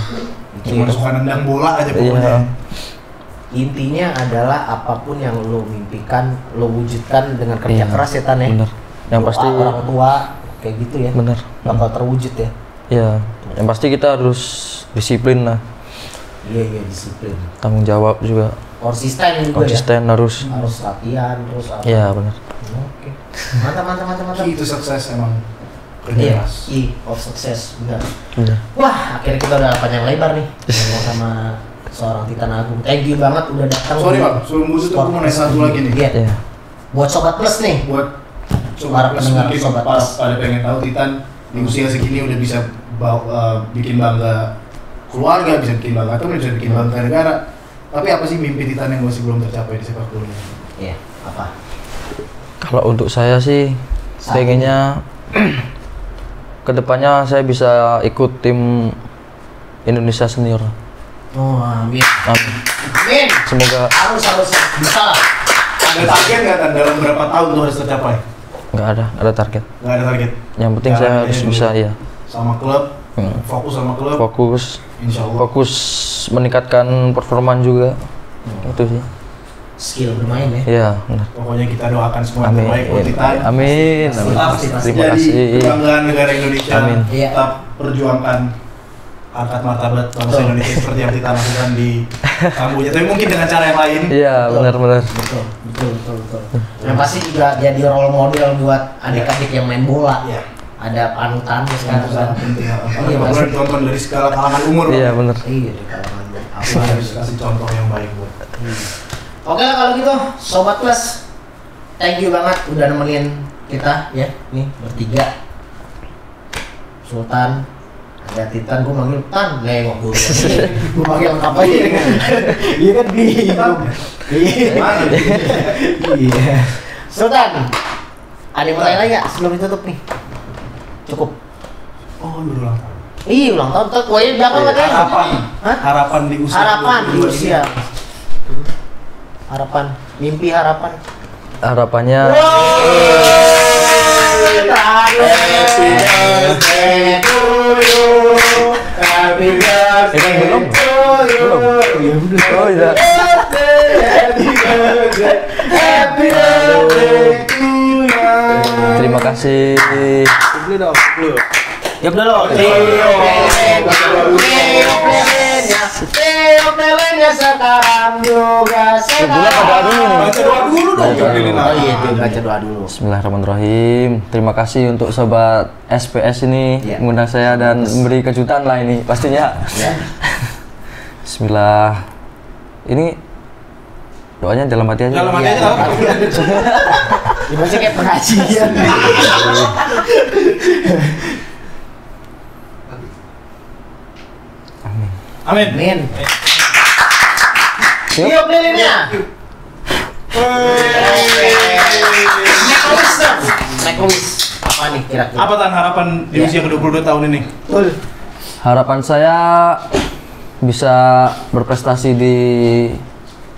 Cuma suka nendang bola aja pokoknya. Iya. Intinya adalah apapun yang lu mimpikan, lu wujudkan dengan kerja Iya, keras ya Tan ya. bener. Yang Doa pasti orang tua kayak gitu ya. bener. Bakal terwujud ya. Iya. Yang pasti kita harus disiplin lah. Iya disiplin. Tanggung jawab juga. Konsisten juga Konsisten harus. ya. Harus latihan terus apa. Iya benar. Oke. Mantap. Key to sukses emang kerja Iya, keras. key of success benar. Benar. Wah, akhirnya kita udah panjang lebar nih ngomong sama seorang Titan Agung. Thank you banget udah datang. Sorry di Bang, sebelum gue tutup aku mau nanya satu lagi nih. Iya. Iya. Buat Sobat Plus nih. Buat Para Plus pendengar mungkin Sobat pas Plus. pada pengen tahu Titan di usia segini udah bisa bikin bangga keluarga, bisa bikin bangga atau bisa bikin bangga negara. Tapi apa sih mimpi Titan yang masih belum tercapai di sepak bola? Iya, apa? Kalau untuk saya sih Saat pengennya kedepannya saya bisa ikut tim Indonesia senior. Oh, amin. Amin. Amin. Semoga Harus bisa lah. Ada target nggak Tan dalam berapa tahun tuh harus tercapai? nggak ada target. Nggak ada target. Yang penting saya Jalan harus aja bisa dulu. ya Sama klub, fokus sama klub, insya Allah. fokus meningkatkan performa juga. Itu sih. Skill bermain ya. Iya, benar. Pokoknya kita doakan semua yang Amin. terbaik buat Titan. Amin. Amin. Pasti. Terima Jadi kasih. kebanggaan negara Indonesia. Amin. Iya. Tetap perjuangkan harkat martabat bangsa Betul. Indonesia seperti yang Titan lakukan di Kamboja. Tapi mungkin dengan cara yang lain. Iya, benar. Betul. Yang pasti juga jadi role model buat adik-adik yang main bola. Iya. Ada panutannya sekarang kan. Sangat penting. Iya, Boleh pasti. ditonton dari segala kalangan umur. Iya, benar. Iya, di kalangan Apa harus kasih contoh yang baik buat. Oke lah kalau gitu, Sobat Plus, thank you banget udah nemenin kita ya, nih bertiga. Sultan, ada Titan, gue manggil Tan, nengok gue. Gue manggil lengkap aja. Iya kan bingung. Mana? Iya. Sultan, ada yang mau tanya lagi nggak sebelum ditutup nih? Cukup. Oh, berulang tahun. Iya ulang tahun, tuh kuenya di belakang katanya. Harapan. Hah? Harapan di usia. Harapan di 22 usia. Harapan, mimpi harapan. Harapannya Happy birthday belum? to you. Oh iya. Happy birthday to you. Terima kasih. Dulu dong, dulu. Ya udah loh. Melennya, tiup melennya sekarang juga Bulan pada dulu nih. Baca doa dulu dong. Baca dulu. Oh iya, itu baca doa dulu. Bismillahirrahmanirrahim. Terima kasih untuk sobat SPS ini Iya. mengundang saya dan memberi kejutan lah ini pastinya. Ya. Bismillah. Ini doanya dalam hati aja. Dalam hati aja Iya. apa? Dibaca kayak pengajian. Amin. Amin. Siap. Tiup lilinnya. Make a wish. Apa nih kira-kira? Apa Tan harapan di Iya. usia ke-22 tahun ini? Betul. Harapan saya bisa berprestasi di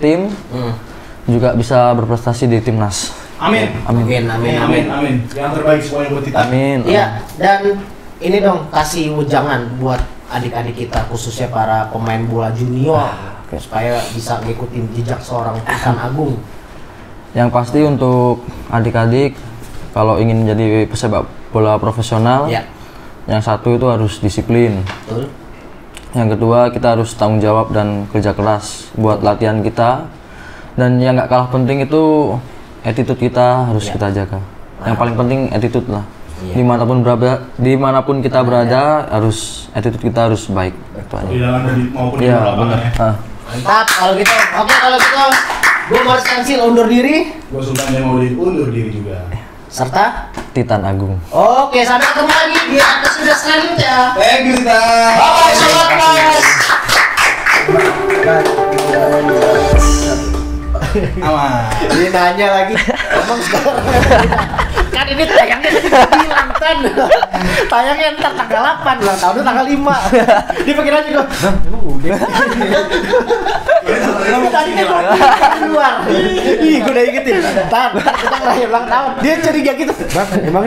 tim, juga bisa berprestasi di timnas. Amin. Amin, amin, amin. Amin. Amin. Yang terbaik semuanya buat kita. Amin. Iya, dan ini dong kasih wejangan buat adik-adik kita khususnya para pemain bola junior Oke. supaya bisa ngikutin jejak seorang Titan Agung. Yang pasti untuk adik-adik kalau ingin menjadi pesepak bola profesional, Ya, yang satu itu harus disiplin. betul. Yang kedua kita harus tanggung jawab dan kerja keras buat latihan kita. Dan yang nggak kalah penting itu attitude kita harus Ya. kita jaga. Yang paling penting attitude lah. Iya. Dimanapun kita berada harus attitude kita harus baik. Itu aja. Di dalam maupun di Iya luar benar. lapangan ya. Mantap kalau gitu. Oke, kalau gitu gue Morris Kansil undur diri Gue Sultan yang mau undur diri juga. serta Titan Agung. oke, sampai ketemu lagi di episode selanjutnya. Thank you, Tan. Bye sobat Mas. Aman. Dia nanya lagi, emang sekarang kan ini tayangnya bilang kan tayangnya ntar tanggal 8 ulang tahunnya tanggal 5. Dia pikir aja kok emang udah tadi kan di luar ih gue udah ingetin kita ngerayain ulang tahun dia curiga gitu bang emang